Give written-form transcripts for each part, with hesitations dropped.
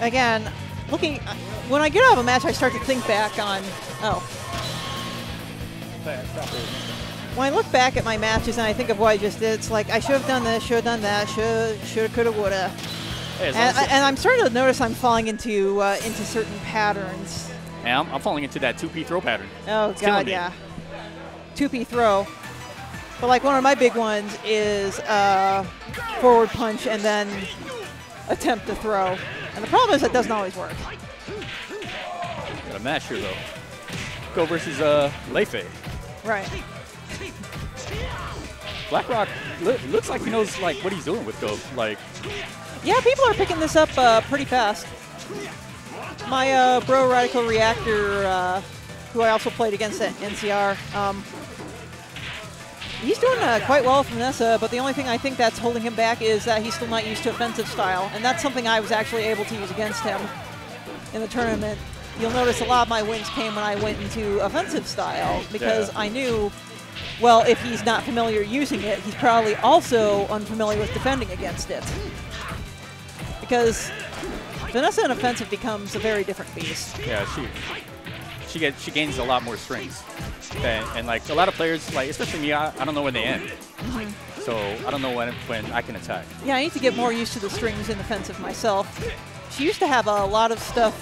Again, when I get out of a match, I start to think back on, when I look back at my matches and I think of what I just did, it's like I should have done this, should have done that, shoulda, coulda, woulda. Hey, and I'm starting to notice I'm falling into certain patterns. Yeah, I'm falling into that 2P throw pattern. Oh, God, yeah. 2P throw. But like one of my big ones is forward punch and then attempt to throw. And the problem is it doesn't always work. Got a match here, though. Go versus Leifei. Right. BlackRock looks like he knows like what he's doing with Go. Like, yeah, people are picking this up pretty fast. My bro Radical Reactor, who I also played against at NCR, he's doing quite well with Vanessa, but the only thing I think that's holding him back is that he's still not used to offensive style, and that's something I was actually able to use against him in the tournament. You'll notice a lot of my wins came when I went into offensive style, because I knew, well, if he's not familiar using it, he's probably also unfamiliar with defending against it. Because Vanessa in offensive becomes a very different beast. Yeah, she gains a lot more strings. And like a lot of players, like especially me, I don't know when they end. So I don't know when I can attack. Yeah, I need to get more used to the strings in offensive myself. She used to have a lot of stuff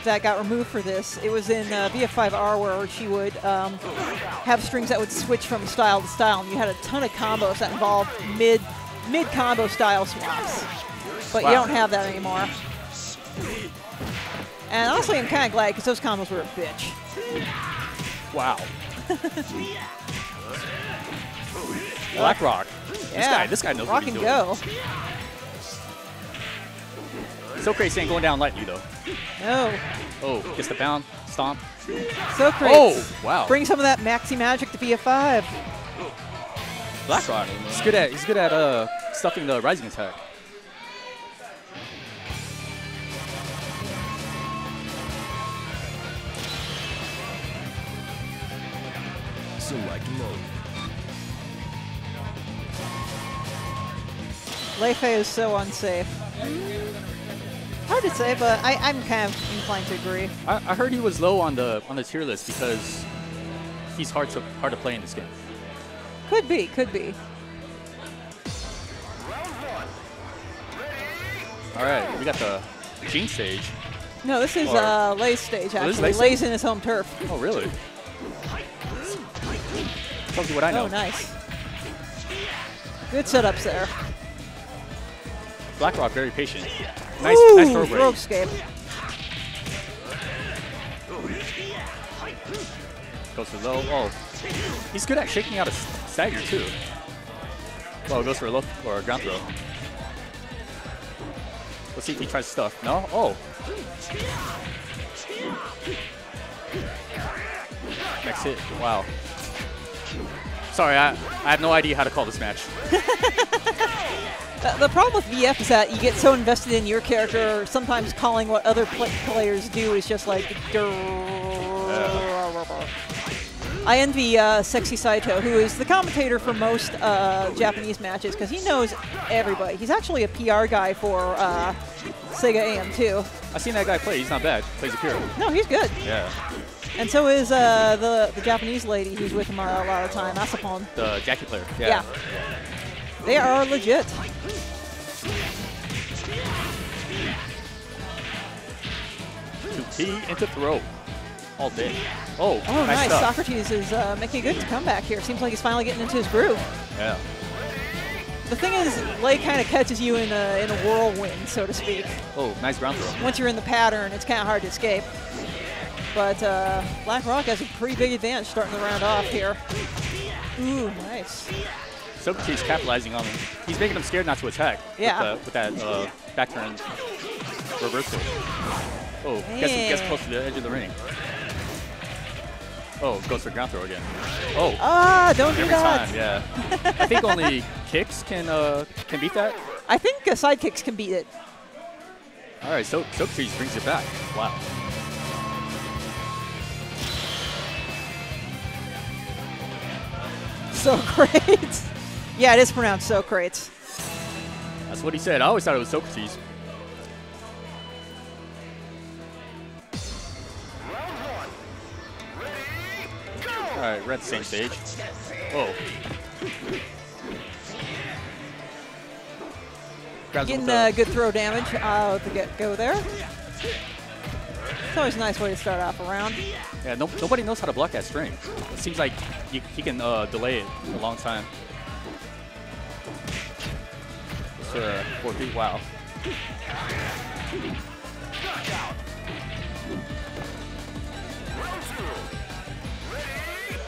that got removed for this. It was in VF5R where she would have strings that would switch from style to style, and you had a ton of combos that involved mid-combo style swaps. But you don't have that anymore. And honestly, I'm kind of glad because those combos were a bitch. Wow. BlackRock. Yeah. This guy knows Rock what he's and doing. go. Socrates ain't going down lightly though. No. Oh, gets the pound, stomp. Socrates. Oh, wow. Bring some of that maxi magic to VF5. BlackRock. He's good at stuffing the rising attack. Select mode. Leifei is so unsafe. Hard to say, but I'm kind of inclined to agree. I heard he was low on the tier list because he's hard to play in this game. Could be, could be. All right, we got the Gene stage. No, this is Lei's stage, actually. Lei's Lei's in his home turf. Oh, really? Tells you what I know. Oh, nice. Good setups there. BlackRock very patient. Nice throw break. Throw escape. Goes for low. Oh, he's good at shaking out a stagger too. Well, goes for a low or a ground throw. Let's see if he tries stuff. No? Oh. Next hit. Wow. Sorry, I have no idea how to call this match. The problem with VF is that you get so invested in your character, sometimes calling what other players do is just like... I envy Sexy Saito, who is the commentator for most Japanese matches, because he knows everybody. He's actually a PR guy for Sega AM too. I've seen that guy play. He's not bad. Plays Akira. No, he's good. Yeah. And so is the Japanese lady who's with him a lot of the time, Asapon. The Jackie player. Yeah. They are legit. T into throw. All day. Oh, nice. Stuff. Socrates is making a good comeback here. Seems like he's finally getting into his groove. Yeah. The thing is, Lei kind of catches you in a whirlwind, so to speak. Oh, nice ground throw. Once you're in the pattern, it's kind of hard to escape. But BlackRock has a pretty big advantage starting the round off here. Ooh, nice. Socrates capitalizing on him. He's making him scared not to attack. Yeah. With that back turn reversal. Oh, gets close to the edge of the ring. Oh, goes for ground throw again. Oh. Ah, don't do that. Every time, yeah. I think only kicks can beat that. I think side kicks can beat it. All right, so Socrates brings it back. Wow. Socrates. Yeah, it is pronounced Socrates. That's what he said. I always thought it was Socrates. right, we're at the same stage. Whoa. Getting good throw damage out the get-go there. It's always a nice way to start off a round. Yeah, nobody knows how to block that string. It seems like he can delay it a long time. It's 4 feet, wow.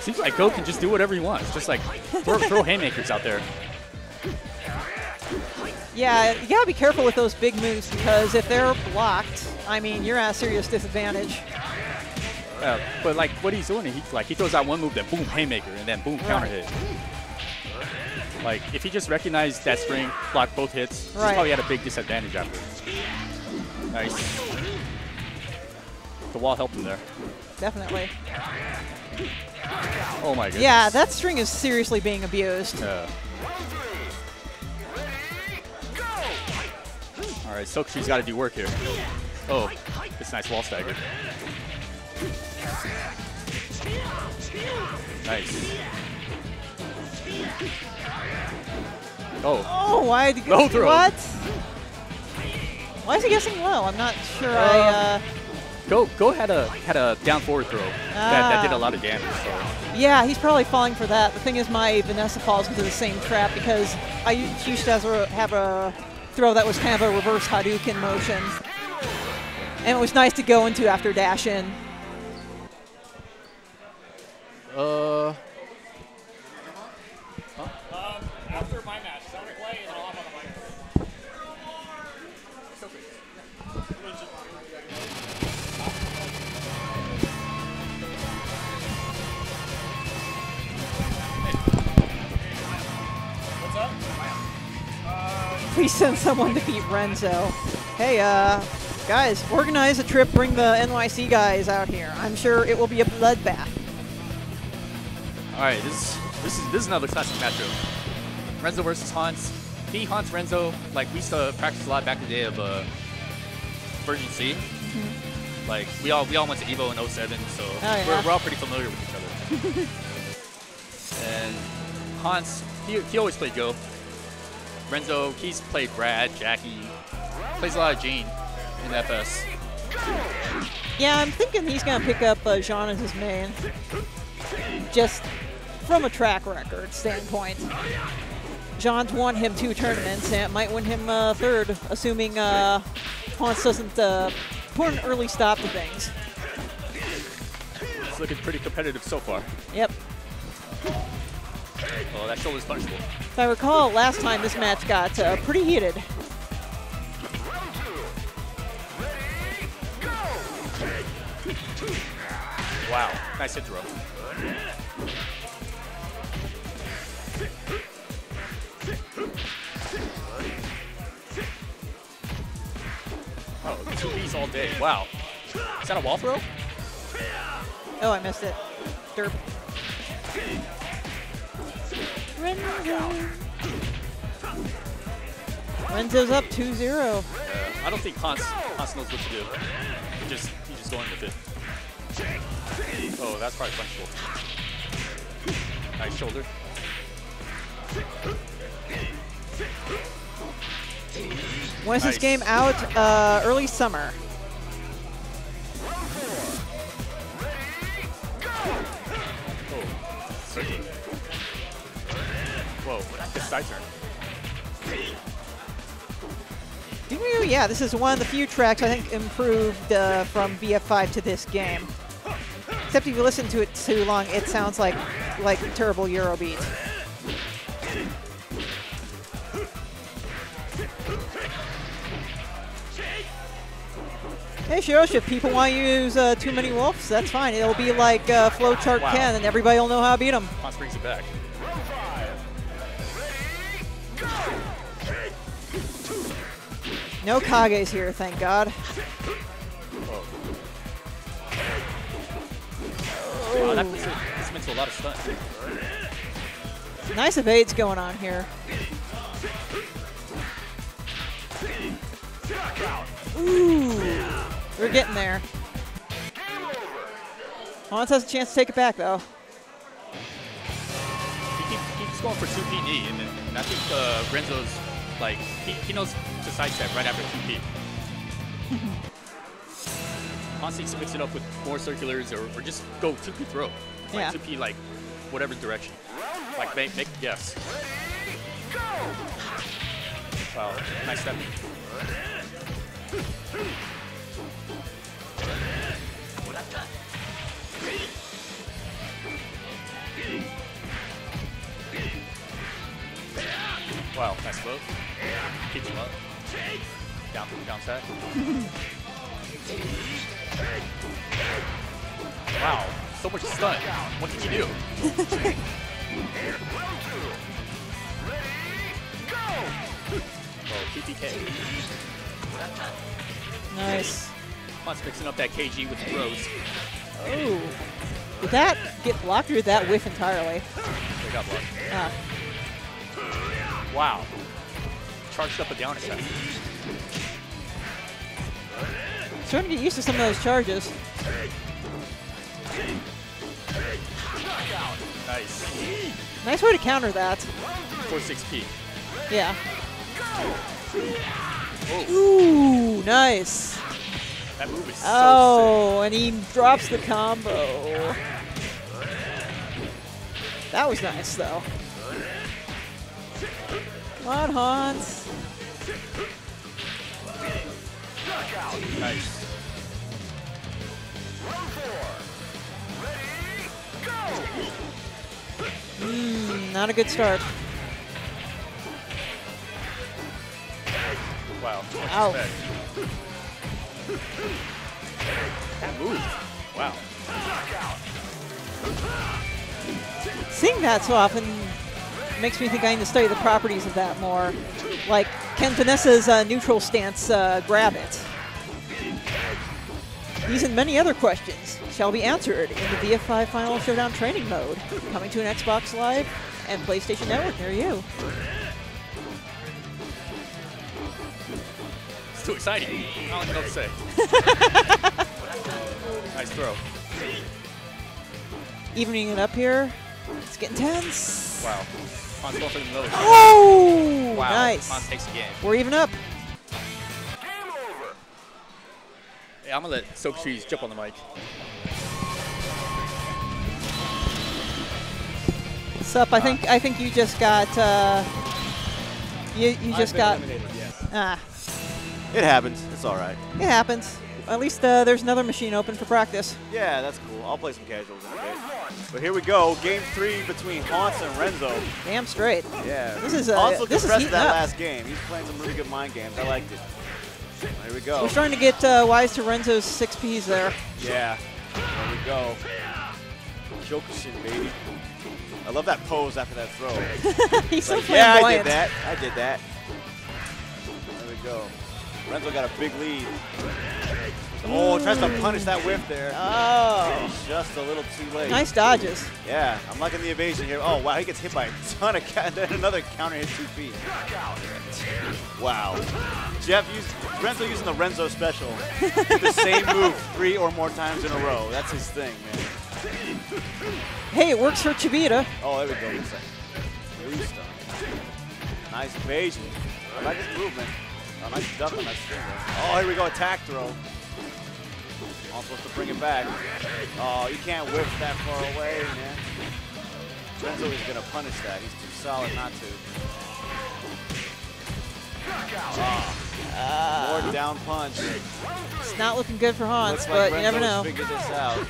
Seems like Goh can just do whatever he wants. Just like throw haymakers out there. Yeah, you gotta be careful with those big moves because if they're blocked, I mean, you're at a serious disadvantage. But like what he's doing, he throws out one move, then boom, haymaker, and then boom, counter hit. Like if he just recognized that string, blocked both hits, he's probably had a big disadvantage after. Nice. The wall helped him there. Definitely. Oh my goodness. Yeah, that string is seriously being abused. All right, Sokushi's got to do work here. Oh, it's nice wall stagger. Nice. Oh. Oh, why did no throw. What? Why is he guessing low? I'm not sure. Goh had a down forward throw that did a lot of damage. So. Yeah, he's probably falling for that. The thing is, my Vanessa falls into the same trap because I used to have a throw that was kind of a reverse Hadouken motion. And it was nice to go into after dash in. After my match, so play and I'll hop on the mic. What's up? Please send someone to beat Renzo. Hey, guys, organize a trip, bring the NYC guys out here. I'm sure it will be a bloodbath. All right, this is another classic matchup. Renzo versus Hans. He haunts Renzo. Like we used to practice a lot back in the day of Version C. Mm-hmm. Like we all went to Evo in 07, so we're all pretty familiar with each other. And Hans, he always played Goh. Renzo, he's played Brad, Jackie, plays a lot of Gene in FS. Yeah, I'm thinking he's gonna pick up Shun as his main, just from a track record standpoint. John's won him 2 tournaments, and it might win him a 3rd, assuming Hans doesn't put an early stop to things. It's looking pretty competitive so far. Yep. Oh, that shoulder's punishable. If I recall, last time this match got pretty heated. Wow, nice hit throw. Oh, 2 Bs all day. Wow. Is that a wall throw? Oh, I missed it. Derp. Renzo's up 2-0. I don't think Hans knows what to do. He's just going with it. Oh, that's probably punishable. Nice shoulder. When is this game out? Early summer. Whoa, good side turn. Yeah, this is one of the few tracks I think improved from VF5 to this game. Except if you listen to it too long, it sounds like terrible Eurobeat. Hey, Shiroshi, if people want to use too many wolves, that's fine. It'll be like Flowchart Ken, and everybody will know how to beat him. Hans brings it back. No Kages here, thank God. Wow, that puts this into a lot of stunts. Nice evades going on here. Ooh, we're getting there. Hans has a chance to take it back, though. He's going for 2P knee, and I think Renzo's like he knows to sidestep right after 2P. Constantly mix it up with more circulars or just go 2P throw. Like 2P like whatever direction. Like make a guess. Wow, nice step. Wow, nice float. Keep him up. Down set. Wow, so much stun. What can you do? Oh, PPK. Nice. Hunt's mixing up that KG with the throws. Oh. Did that get blocked or did that whiff entirely? They got blocked. Ah. Wow. Charged up a down attack. Starting to get used to some of those charges. Nice. Nice way to counter that. 4-6P. Yeah. Oh. Ooh, nice. That move is so Oh, and he drops the combo. That was nice, though. Come on, Hans. Nice. Not a good start. Wow. Ow. That move. Wow. Seeing that so often makes me think I need to study the properties of that more. Like, can Vanessa's neutral stance grab it? These and many other questions shall be answered in the VF5 Final Showdown training mode, coming to an Xbox Live and PlayStation Network near you. It's too exciting. I don't even know what to say. Nice throw. Evening it up here. It's getting tense. Wow. Hans going for the nose. Oh, wow. nice. Hans takes the game. We're even up. Yeah, I'm gonna let Soak Trees jump on the mic. What's up? I think you just got you just got yes. It happens. It's all right. It happens. At least there's another machine open for practice. Yeah, that's cool. I'll play some casuals in a bit. But here we go. Game 3 between Hans and Renzo. Damn straight. Yeah. This is Hans looked this is impressed heating that up. last game. He's playing some really good mind games. I liked it. Here we go. We're starting to get wise to Renzo's 6Ps there. Yeah. There we go. Kyokushin, baby. I love that pose after that throw. He's so like, yeah, I flamboyant. did that. I did that. There we go. Renzo got a big lead. Oh, tries to punish that whiff there. Oh. Just a little too late. Nice dodges. Yeah, I'm liking the evasion here. Oh, wow, he gets hit by a ton of then another counter hit 2 feet. Wow. Renzo using the Renzo special. The same move 3 or more times in a row. That's his thing, man. Hey, it works for Chibita. Oh, there we go. Blue stun. Nice evasion. I like his movement. Oh, nice duck on that string there. Oh, here we go. Attack throw. All supposed to bring it back. Oh, you can't whip that far away, man. Renzo is going to punish that. He's too solid not to. More down punch. It's not looking good for Hans, Looks but like you never know. figured this out.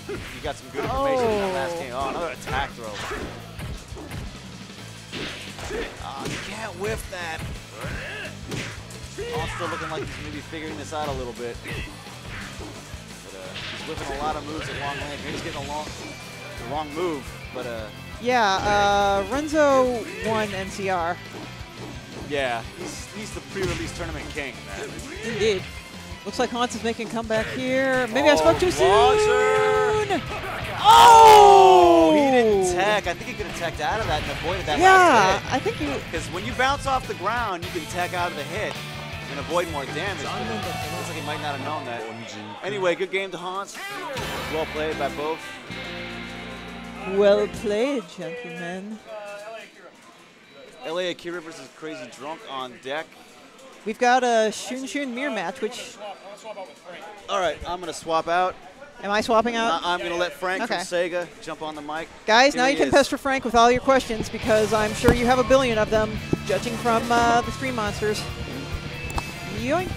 You got some good information in that last game. Oh, another attack throw. Oh, you can't whiff that. Oh, still looking like he's maybe figuring this out a little bit. But he's whipping a lot of moves at long range. Maybe he's getting the wrong move, but Yeah, Renzo won NCR. yeah, he's the pre-release tournament king, man. Indeed. Looks like Hans is making a comeback here. Maybe I spoke too soon. Launcher. Oh! He didn't tech. I think he could have teched out of that and avoided that last Yeah, hit. I think you. Because when you bounce off the ground, you can tech out of the hit and avoid more damage. It looks like he might not have known that. Anyway, good game to Hans. Well played by both. Well played, gentlemen. LA Akira versus Crazy Drunk on deck. We've got a Shun mirror match, which... All right, I'm going to swap out. Am I swapping out? I'm going to let Frank Okay. from Sega jump on the mic. Guys, Here now he you can is. pester Frank with all your questions because I'm sure you have a billion of them, judging from the Stream Monsters. Yoink.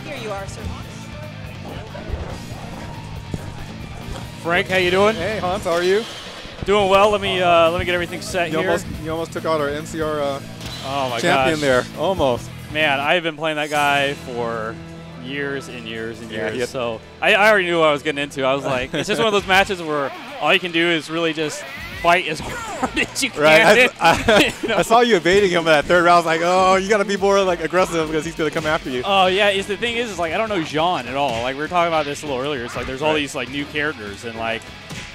Here you are, sir. Frank, how you doing? Hey Hans, how are you? Doing well. Let me get everything set You here. almost took out our NCR Oh my champion gosh. there, almost. Man, I've been playing that guy for years and years and Yeah, years. So I already knew what I was getting into. I was like, it's just one of those matches where all you can do is really just fight as hard as you can. Right, You know? I saw you evading him in that third round. I was like, oh, you got to be more like aggressive because he's gonna come after you. Oh yeah, the thing is like I don't know Jean at all. Like we were talking about this a little earlier. It's like there's all these like new characters and like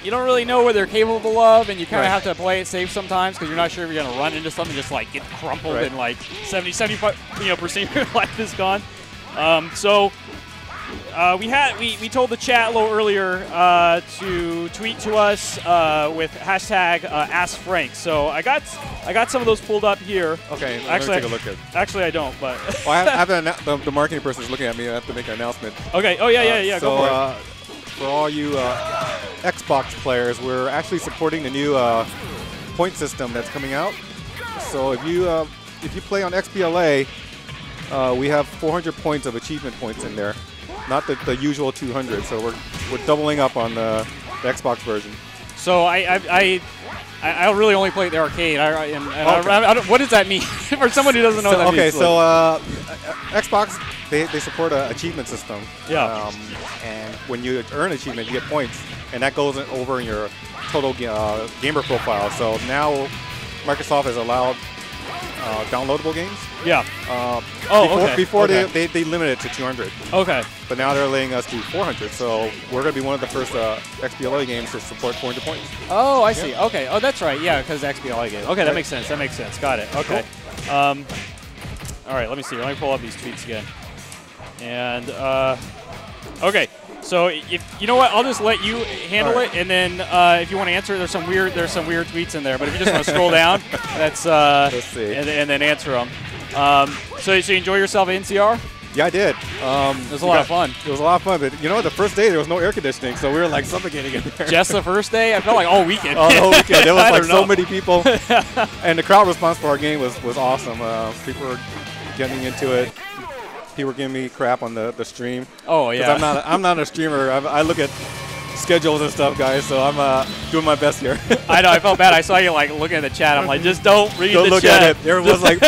you don't really know what they're capable of, and you kind of have to play it safe sometimes because you're not sure if you're gonna run into something just like get crumpled and like 75% of your life is gone. We told the chat a little earlier to tweet to us with hashtag AskFrank. So I got some of those pulled up here. Okay, actually, let me take a look at. Actually, I don't, but Well, I have the marketing person is looking at me. I have to make an announcement. okay. Oh yeah. So, Go for it. For all you Xbox players, we're actually supporting the new point system that's coming out. So if you play on XBLA, we have 400 points of achievement points in there, not the usual 200. So we're doubling up on the Xbox version. So I really only play the arcade. What does that mean for someone who doesn't know what that means? Okay, so Xbox they support an achievement system. Yeah. And when you earn achievement, you get points, and that goes over in your total gamer profile. So now Microsoft has allowed downloadable games. Yeah. Before okay. they limited it to 200. Okay. But now they're letting us do 400. So we're going to be one of the first XBLA games to support 400 points. Oh, I see. Okay. Oh, that's right. Yeah, because XBLA game. Okay, that makes sense. That makes sense. Got it. Okay. Cool. All right. Let me see. Let me pull up these tweets again. And okay. So if you know what, I'll just let you handle it, and then if you want to answer, there's some weird tweets in there. But if you just want to scroll down, that's Let's see. and then answer them. So you enjoy yourself at NCR? Yeah, I did. It was a lot of fun. It was a lot of fun, but you know, the first day there was no air conditioning, so we were like suffocating in there. Just the first day? I felt like all weekend. Oh, the whole weekend. There was I like don't know. so many people, and the crowd response for our game was awesome. People were getting into it. People were giving me crap on the stream. Oh yeah. I'm not a streamer. I look at schedules and stuff, guys. So I'm doing my best here. I know. I felt bad. I saw you like looking at the chat. I'm like, just don't read Don't the look chat. at it. Everyone's like,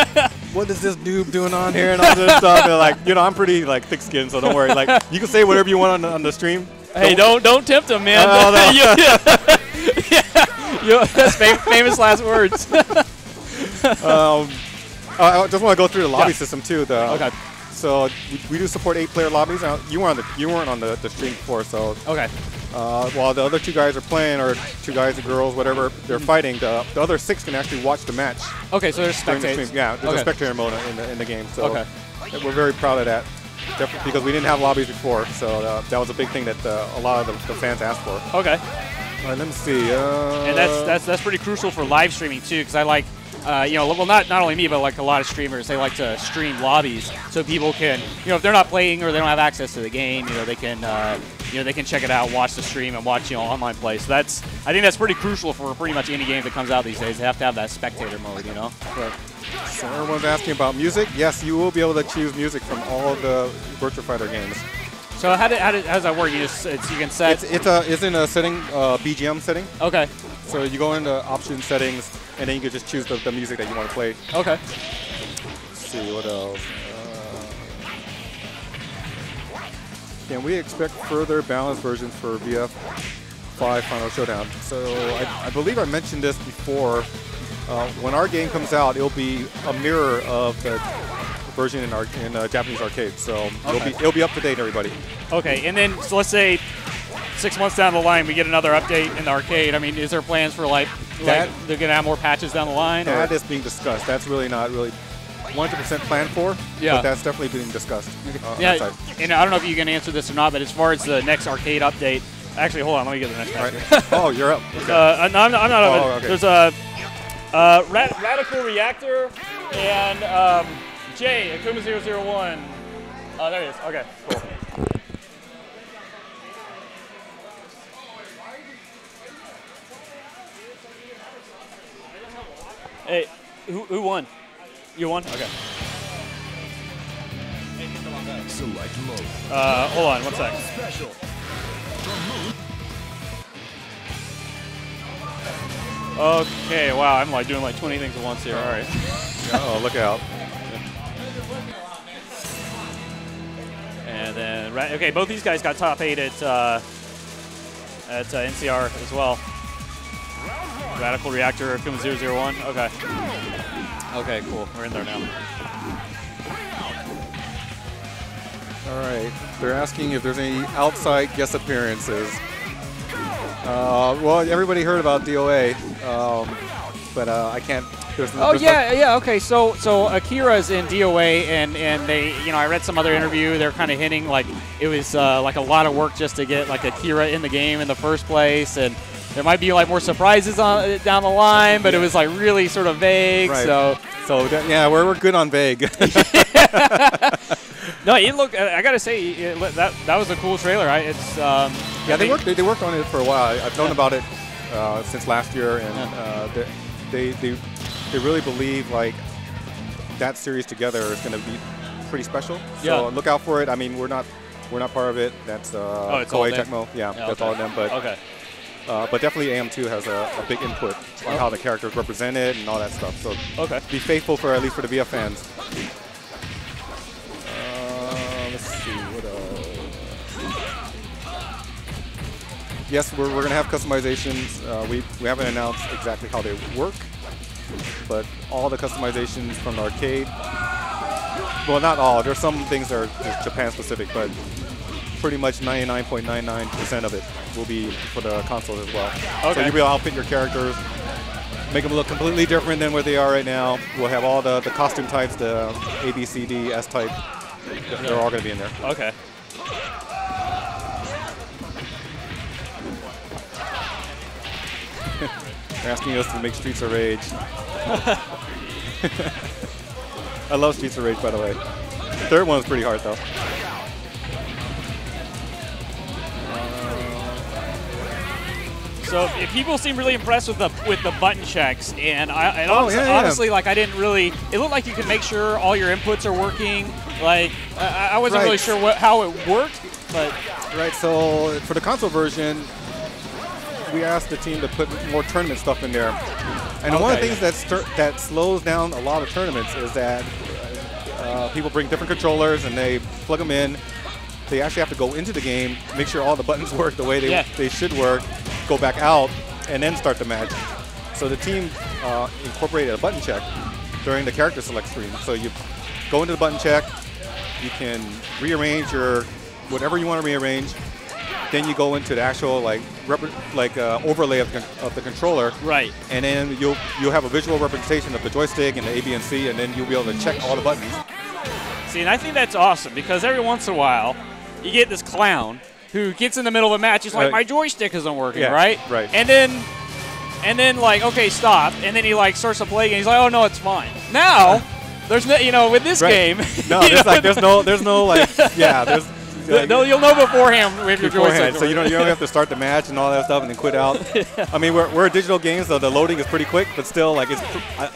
what is this noob doing on here and all this stuff? And like, you know, I'm pretty like thick-skinned, so don't worry. Like, you can say whatever you want on the stream. Hey, don't tempt him, man. Oh, no. That's famous last words. I just want to go through the lobby system too. Okay. So we do support 8-player lobbies. Now, you weren't on the stream before, so Okay. while the other two guys are playing, or two guys or girls, whatever, they're fighting, the other 6 can actually watch the match. Okay, so there's during the spectators. stream. Yeah, there's a spectator mode in the game. So Okay. we're very proud of that. Definitely, because we didn't have lobbies before, so that was a big thing that a lot of the fans asked for. Okay. All right, let me see. And that's pretty crucial for live streaming too, because I like, well, not only me, but like a lot of streamers, they like to stream lobbies so people can, if they're not playing or they don't have access to the game, they can, they can check it out, watch the stream, and watch online play. So I think that's pretty crucial for pretty much any game that comes out these days. They have to have that spectator mode, Right. So everyone's asking about music. Yes, you will be able to choose music from all of the Virtua Fighter games. So how does that work? You can set. It's in a setting, BGM setting. Okay. So you go into option settings, and then you can just choose the music that you want to play. Okay. Let's see what else. Can we expect further balanced versions for VF5 Final Showdown? So I believe I mentioned this before. When our game comes out, it'll be a mirror of the version in Japanese arcade. So it'll be up to date, everybody. Okay, and then so let's say 6 months down the line, we get another update in the arcade. I mean, is there plans for like they're gonna have more patches down the line? That is being discussed. That's really not 100% planned for. Yeah. But that's definitely being discussed. Yeah, and I don't know if you can answer this or not, but as far as the next arcade update, actually, hold on, let me get the next match. Oh, you're up. Okay. No, I'm not. Oh, okay. There's a. Radical Reactor and Jay, Akuma 001. Oh, there it is. Okay, cool. Hey, who won? You won? Okay. Select mode. Hold on, one sec. Special. Okay, wow, I'm like doing like 20 things at once here. All right. Oh, look out. And then, okay, both these guys got top 8 at NCR as well. Radical Reactor, Akuma 001. Okay. Okay, cool. We're in there now. All right. They're asking if there's any outside guest appearances. Well, everybody heard about DOA, but I can't. Yeah. Okay. So Akira's in DOA, and they, I read some other interview. They're kind of hinting like it was like a lot of work just to get like Akira in the game in the first place, and there might be like more surprises down the line, but it was like really sort of vague. Right. So yeah, we're good on vague. No, it looked. I gotta say that was a cool trailer. Yeah, they worked on it for a while. I've known about it since last year, and they really believe like that series together is going to be pretty special. So look out for it. I mean, we're not part of it. That's Koei Tecmo. Yeah, that's all of them. But but definitely AM2 has a big input on how the characters represented and all that stuff. So be faithful for at least for the VF fans. Let's see what else. Yes, we're going to have customizations. We haven't announced exactly how they work, but all the customizations from the arcade, well, not all. There's some things that are just Japan specific, but pretty much 99.99% of it will be for the consoles as well. So you'll be able to outfit your characters, make them look completely different than what they are right now. We'll have all the costume types, the A, B, C, D, S type. They're all going to be in there. Okay. They're asking us to make Streets of Rage. I love Streets of Rage, by the way. The third one's pretty hard, though. So if people seem really impressed with the button checks, and honestly, like I didn't really. It looked like you could make sure all your inputs are working. Like I wasn't really sure how it worked, but So for the console version, we asked the team to put more tournament stuff in there. And one of the things that slows down a lot of tournaments is that people bring different controllers and they plug them in. They actually have to go into the game, make sure all the buttons work the way they should work, go back out, and then start the match. So the team incorporated a button check during the character select screen. So you go into the button check, you can rearrange whatever you want to rearrange. Then you go into the actual overlay of the controller, right? And then you'll have a visual representation of the joystick and the A, B, and C, and then you'll be able to check all the buttons. See, and I think that's awesome because every once in a while you get this clown who gets in the middle of a match. He's like, my joystick isn't working, right? Right. And then like, okay, stop. And then he like starts to play again. He's like, oh no, it's fine. Now there's no, with this game. No, there's no like, yeah, there's. You'll know beforehand with your joystick. So you don't have to start the match and all that stuff and then quit out. I mean, we're a digital game, so the loading is pretty quick, but still, like it's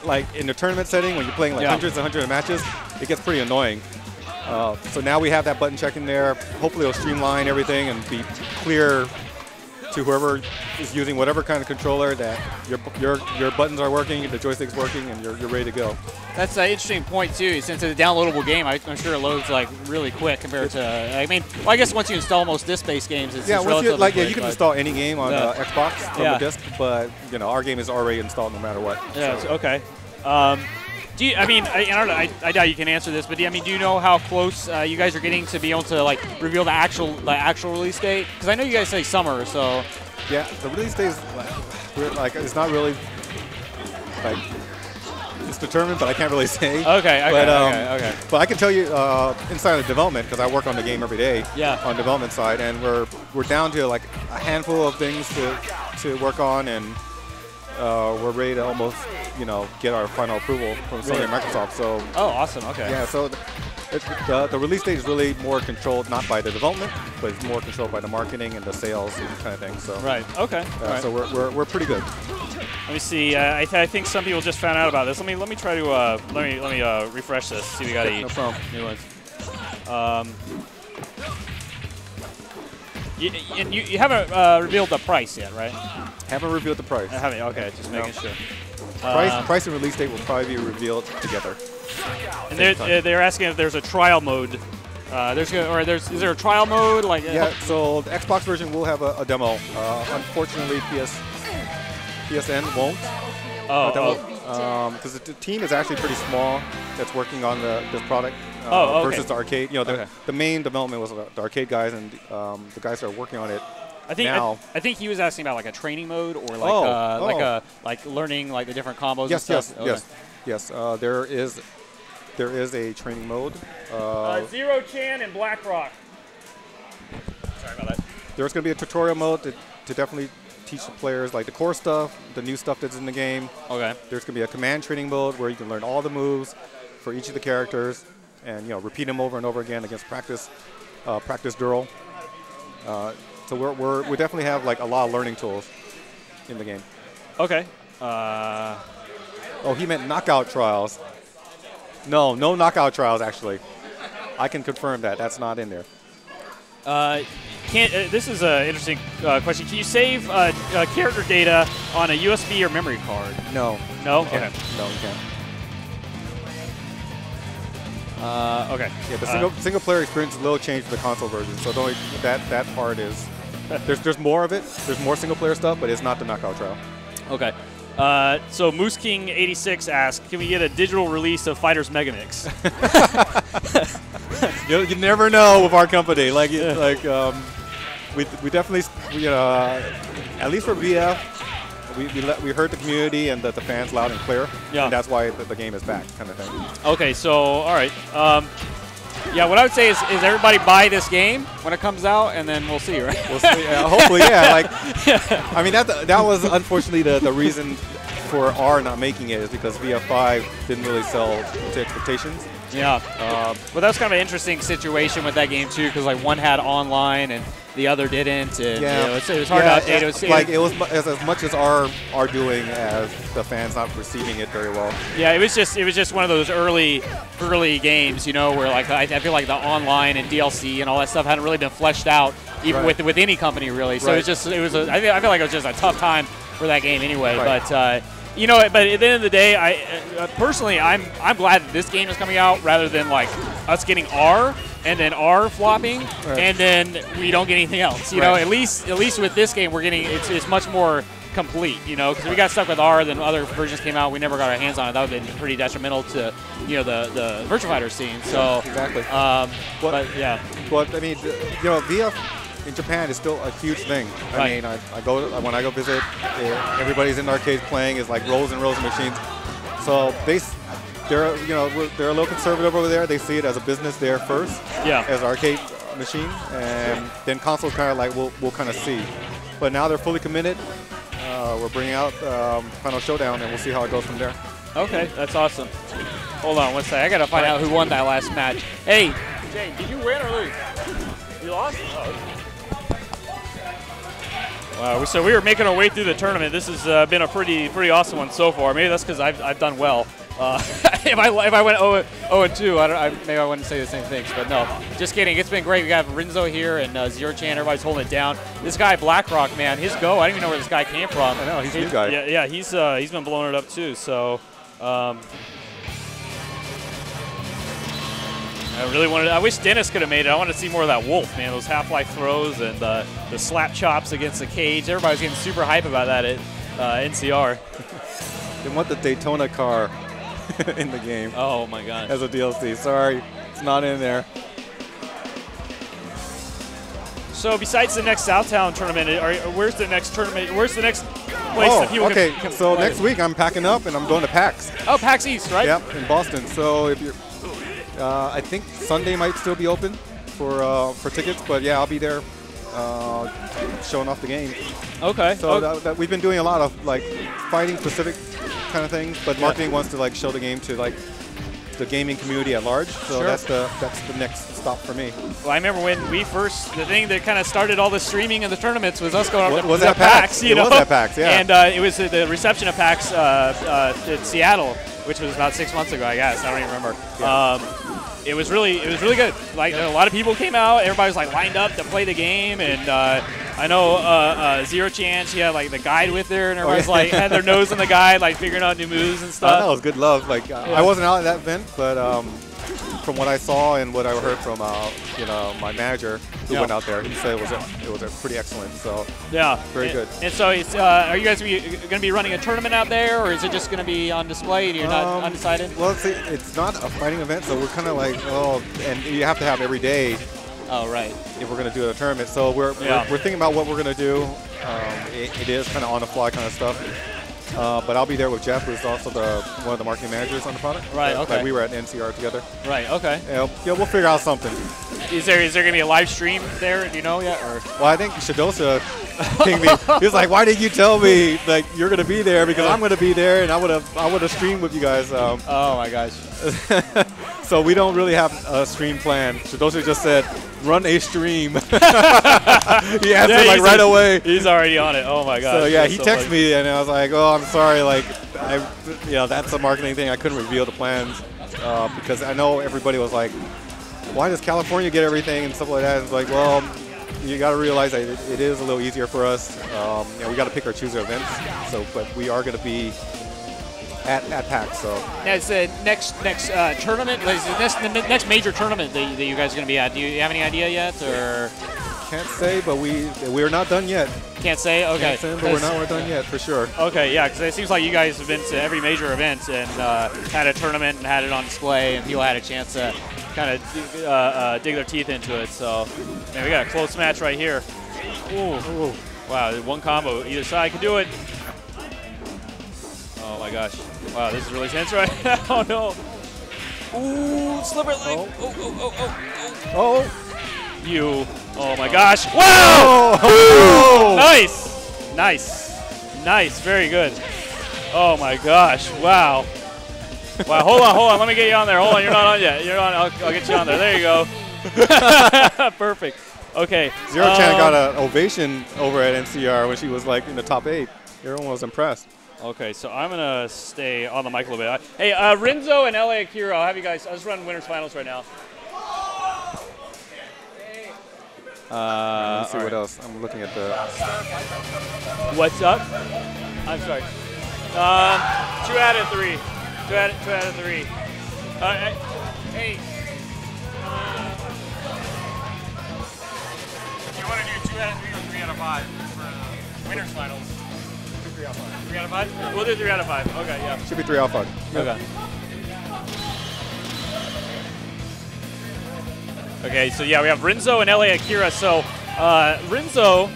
like in the tournament setting when you're playing like hundreds and hundreds of matches, it gets pretty annoying. So now we have that button check in there. Hopefully, it'll streamline everything and be clear to whoever is using whatever kind of controller that your buttons are working, the joystick's working, and you're ready to go. That's an interesting point too. Since it's a downloadable game, I'm sure it loads like really quick compared to. I guess once you install most disc-based games, it's relatively quick, you can install any game on Xbox from the disc, but our game is already installed no matter what. Yeah. So. Okay. Do you, I don't know. I doubt you can answer this, but do you know how close you guys are getting to be able to like reveal the actual release date? Because I know you guys say summer, so. Yeah, the release date is like it's not really like it's determined, but I can't really say. Okay. But I can tell you inside of development because I work on the game every day. Yeah. On development side, and we're down to like a handful of things to work on, and we're ready to almost, get our final approval from Sony and Microsoft. So. Oh, awesome. Okay. Yeah. So the release date is really more controlled not by the development, but it's more controlled by the marketing and the sales and kind of thing. So. Right. Okay. Right. So we're pretty good. Let me see. I think some people just found out about this. Let me try to let me refresh this. See if we got any No problem. new ones. You haven't revealed the price yet, right? Haven't revealed the price. I haven't. Okay, just making sure. Price and release date will probably be revealed together. And they're asking if there's a trial mode. Is there a trial mode? Yeah. So the Xbox version will have a demo. Unfortunately, PSN won't. Because the team is actually pretty small that's working on this product versus the arcade. The main development was the arcade guys, and the guys that are working on it I think he was asking about like a training mode or like like learning like the different combos. Yes, and stuff. yes. There is a training mode. Zero Chan and BlackRock. Sorry about that. There's going to be a tutorial mode to definitely teach the players like the core stuff, the new stuff that's in the game. Okay. There's going to be a command training mode where you can learn all the moves for each of the characters and repeat them over and over again against practice duel. So we definitely have like a lot of learning tools in the game. Okay. Oh, he meant knockout trials. No knockout trials actually. I can confirm that. That's not in there. This is an interesting question. Can you save character data on a USB or memory card? No. No? Okay. Okay. No, you can't. Okay. Yeah, the single player experience is a little changed to the console version. So that part is there's more of it. There's more single player stuff, but it's not the knockout trial. Okay. So Moose King 86 asks, can we get a digital release of Fighters Megamix? You never know with our company. We definitely at least for VF, we heard the community and the fans loud and clear. Yeah. And that's why the game is back, kind of thing. Okay. So all right. Yeah, what I would say is everybody buy this game when it comes out, and then we'll see, right? We'll see. Hopefully, yeah. I mean, that was unfortunately the reason for our not making it is because VF5 didn't really sell to expectations. Yeah. But that was kind of an interesting situation with that game too, because like one had online and the other didn't, and it was hard to update. It was as much as our doing as the fans not receiving it very well. Yeah, it was just one of those early games, where like I feel like the online and DLC and all that stuff hadn't really been fleshed out, even with any company really. So I feel like it was just a tough time for that game anyway. Right. But but at the end of the day, I personally I'm glad that this game is coming out rather than like us getting R and then R flopping and then we don't get anything else. At least with this game we're getting it's much more complete. Because we got stuck with R, then other versions came out, we never got our hands on it. That would have been pretty detrimental to the Virtua Fighter scene. So exactly. But yeah. But I mean, VF in Japan is still a huge thing. I mean, when I go visit, everybody's in arcades playing. It's like rows and rows of machines. So they're a little conservative over there. They see it as a business there first, as arcade machine, and then console kind of like we'll kind of see. But now they're fully committed. We're bringing out Final Showdown, and we'll see how it goes from there. Okay, that's awesome. Hold on one second. I gotta find out who won that last match. Hey, Jay, did you win or lose? You lost? Oh. Wow, so we were making our way through the tournament. This has been a pretty awesome one so far. Maybe that's because I've done well. If I went 0-2, maybe I wouldn't say the same things. But no, just kidding. It's been great. We got Renzo here and Zero Chan. Everybody's holding it down. This guy BlackRock, man, his Go. I don't even know where this guy came from. I know he's a new guy. Yeah, he's been blowing it up too. So. I wish Dennis could have made it. I want to see more of that Wolf, man. Those half-life throws and the slap chops against the cage. Everybody's getting super hype about that at NCR. They want the Daytona car in the game. Oh my God. As a DLC. Sorry, it's not in there. So besides the next Southtown tournament, where's the next tournament? Where's the next place that people can so play? Next week I'm packing up and I'm going to PAX. Oh, PAX East, right? Yep, in Boston. So if you're I think Sunday might still be open for tickets, but yeah, I'll be there showing off the game. Okay. So that we've been doing a lot of like fighting specific kind of things, but marketing wants to like show the game to like the gaming community at large. So that's the next stop for me. Well, I remember when we first, the thing that kind of started all the streaming and the tournaments was us going was to PAX. It was at PAX, yeah. And it was the reception of PAX in Seattle, which was about 6 months ago, I guess. I don't even remember. Yeah. It was really good. Like a lot of people came out. Everybody was like lined up to play the game, and I know Zero Chance. She had like the guide with her, and everybody's like had their nose in the guide, like figuring out new moves and stuff. That was good love. Like I wasn't out at that event, but from what I saw and what I heard from my manager who went out there, he said it was a pretty excellent. So very good. And so are you guys going to be running a tournament out there, or is it just going to be on display? And you're not undecided. Well, it's not a fighting event, so we're kind of like and you have to have every day. Oh, right. If we're going to do a tournament, so we're thinking about what we're going to do. It is kind of on the fly kind of stuff. But I'll be there with Jeff, who's also one of the marketing managers on the product. Right. Okay. Like we were at NCR together. Right. Okay. Yeah, we'll figure out something. Is there going to be a live stream there? Do you know yet? Or? Well, I think Shadosa pinged me. He was like, "Why didn't you tell me like you're going to be there? Because I'm going to be there, and I would have streamed with you guys." Oh my gosh. So we don't really have a stream plan. Shadosa just said, "Run a stream." He answered like right away. He's already on it. Oh my gosh. So yeah, he texted me, and I was like, "Oh, I'm sorry. Like, that's a marketing thing. I couldn't reveal the plans because I know everybody was like, why does California get everything and stuff like that?" It's like, well, you got to realize that it is a little easier for us. We got to pick or choose our events. So, but we are going to be at PAX. So that's the next tournament. The next major tournament that you guys are going to be at. Do you have any idea yet, or? Can't say, but we're not done yet. Can't say? Okay. Can't say, but we're done yet, for sure. Okay, yeah, because it seems like you guys have been to every major event and had a tournament and had it on display, and people had a chance to kind of dig their teeth into it. So, man, we got a close match right here. Ooh. Wow, one combo. Either side can do it. Oh, my gosh. Wow, this is really tense right now. Oh, no. Ooh, slipper leg. Oh. Oh my gosh! Wow! Oh. Nice, very good. Oh my gosh! Wow! Hold on. Let me get you on there. Hold on, you're not on yet. You're on. I'll get you on there. There you go. Perfect. Okay. Zero Chan got an ovation over at NCR when she was like in the top 8. Everyone was impressed. Okay, so I'm gonna stay on the mic a little bit. Hey, Renzo and LA Akira, I'll have you guys. I'll just run winners finals right now. Let me see what else. I'm looking at the. What's up? I'm sorry. 2 out of 3. 2 out of 3. Hey. Do you want to do 2 out of 3 or 3 out of 5 for winners finals? 3 out of 5. 3 out of 5? We'll do 3 out of 5. Okay, yeah. Should be 3 out of 5. Okay. Okay, so yeah, we have Renzo and LA Akira. So Renzo,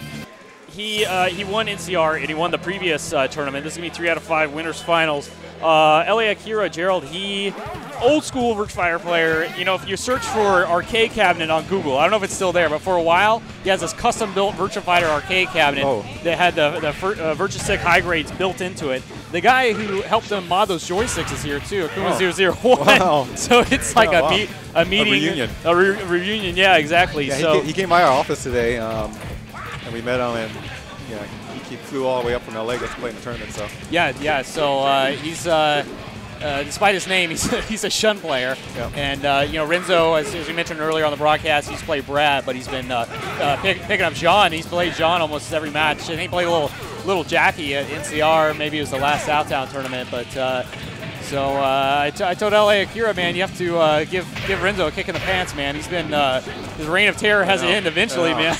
he won NCR and he won the previous tournament. This is gonna be 3 out of 5 winners finals. LA Akira, Gerald, he old school Virtua Fighter player. You know, if you search for arcade cabinet on Google, I don't know if it's still there, but for a while he has this custom built Virtua Fighter arcade cabinet that had the Virtua Stick high grades built into it. The guy who helped them mod those joysticks is here too, Akuma001. Wow. So it's like a meeting, a reunion. Yeah, exactly. Yeah, so he came by our office today, and we met him, and he flew all the way up from LA just to play in the tournament. So yeah. So he's despite his name, he's a Shun player. Yep. And Renzo, as we mentioned earlier on the broadcast, he's played Brad, but he's been picking up John. He's played John almost every match. I think he played a little Jackie at NCR. Maybe it was the last Southtown tournament, but. So I told LA Akira, man, you have to give Renzo a kick in the pants, man. He's been his reign of terror has to end eventually, man.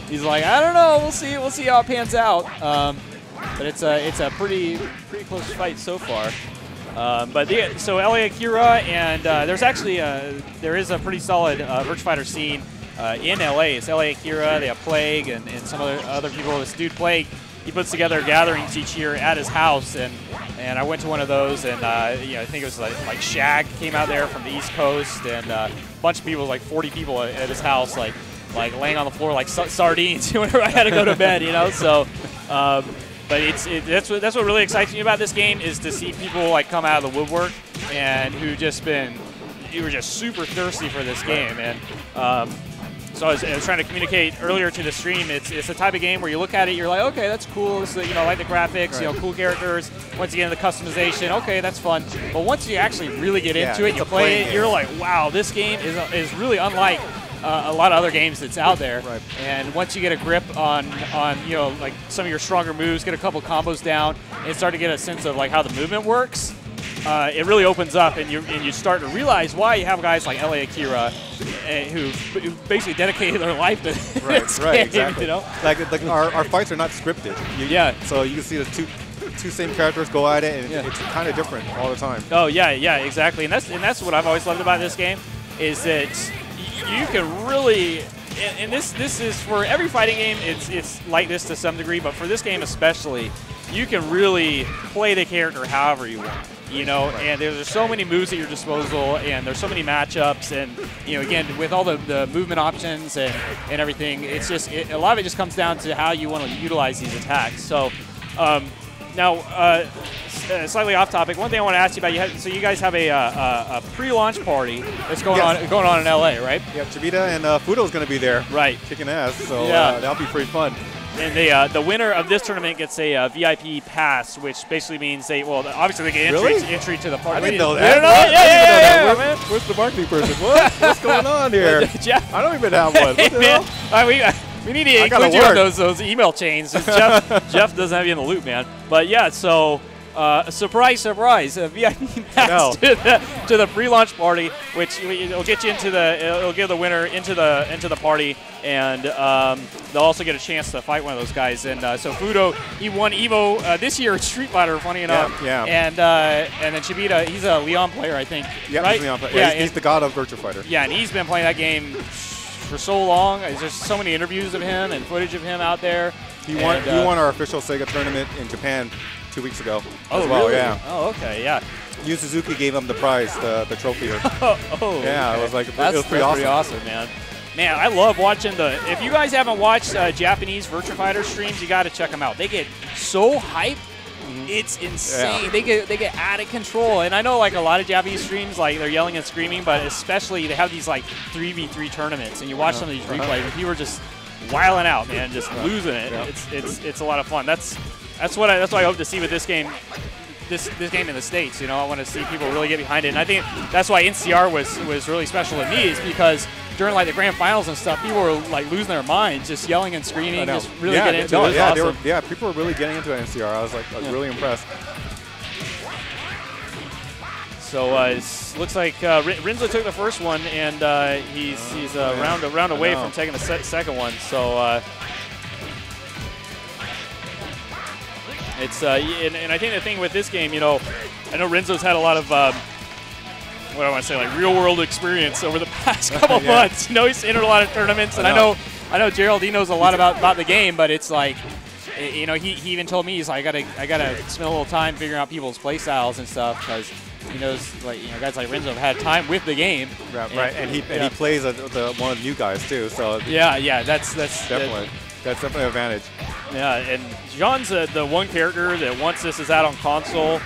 He's like, I don't know, we'll see how it pans out. But it's a pretty close fight so far. So LA Akira, and there's actually there is a pretty solid Virtua Fighter scene in LA. It's LA Akira, they have Plague and some other people. This dude Plague, he puts together gatherings each year at his house, and I went to one of those, and I think it was like Shag came out there from the East Coast, and a bunch of people, like 40 people at his house, like like laying on the floor like sardines whenever I had to go to bed, you know. So, but that's what really excites me about this game is to see people like come out of the woodwork and who were just super thirsty for this game. And so I was trying to communicate earlier to the stream. It's the type of game where you look at it, you're like, okay, that's cool. This is, I like the graphics, cool characters. Once you get into the customization, okay, that's fun. But once you actually really get into it, you play it, you're like, wow, this game is really unlike a lot of other games that's out there. Right. And once you get a grip on like some of your stronger moves, get a couple combos down, and start to get a sense of like how the movement works, it really opens up, and you start to realize why you have guys like LA Akira who basically dedicated their life to this game, exactly. Like our fights are not scripted. So you can see the two same characters go at it, and it's kind of different all the time. Oh yeah, exactly. And that's what I've always loved about this game is that you can really. And this is for every fighting game. It's like this to some degree, but for this game especially, you can really play the character however you want. And there's so many moves at your disposal, and there's so many matchups, and again with all the movement options and everything, it's just a lot of it just comes down to how you want to utilize these attacks. So now, slightly off topic, one thing I want to ask you about, so you guys have a pre-launch party that's going on in LA, right? Yeah, Chibita and Fudo's going to be there, right, kicking ass. So that'll be pretty fun. And the winner of this tournament gets a VIP pass, which basically means obviously they get entry to the party. I didn't know that. Yeah, man. Where's the marketing person? What's going on here? Jeff, I don't even have one. What the hell? We need to include you on those email chains. Jeff doesn't have you in the loop, man. But yeah, so surprise, a VIP pass to the pre-launch party, which it'll get you it'll give the winner into the party, and they'll also get a chance to fight one of those guys. And so Fudo, he won Evo this year at Street Fighter, funny enough. Yeah. And then Chibita, he's a Leon player, I think. Yeah, right? he's a Leon player. Yeah, he's the god of Virtua Fighter. Yeah, and he's been playing that game for so long. There's so many interviews of him and footage of him out there. He won our official Sega tournament in Japan 2 weeks ago. Oh, well, really? Yeah. Oh, okay, yeah. Yu Suzuki gave him the prize, the trophy. Yeah, okay. It was like that's pretty awesome. Pretty awesome, man. Man, I love watching if you guys haven't watched Japanese Virtua Fighter streams, you got to check them out. They get so hyped. It's insane. Yeah. They get out of control. And I know like a lot of Japanese streams, like they're yelling and screaming, but especially they have these like 3v3 tournaments, and you watch some of these replays, and people are just wilding out, man, just losing it. Yeah. It's a lot of fun. That's what I hope to see with this game. This game in the States, I want to see people really get behind it, and I think that's why NCR was really special to me, is because during like the grand finals and stuff, people were like losing their minds, just yelling and screaming, just really getting into it. Awesome. People were really getting into NCR. I was really impressed. So it looks like Rinzo took the first one, and he's a round away from taking the second one. So. It's and I think the thing with this game, I know Renzo's had a lot of what I want to say, like real world experience over the past couple months. He's entered a lot of tournaments, and I know Gerald, he knows a lot about the game, but it's like, he even told me, he's like, I gotta spend a little time figuring out people's play styles and stuff, because he knows, like, guys like Renzo have had time with the game. Right, and he plays one of the new guys too. So that's definitely. That's definitely an advantage. Yeah, and John's the one character that once this is out on console,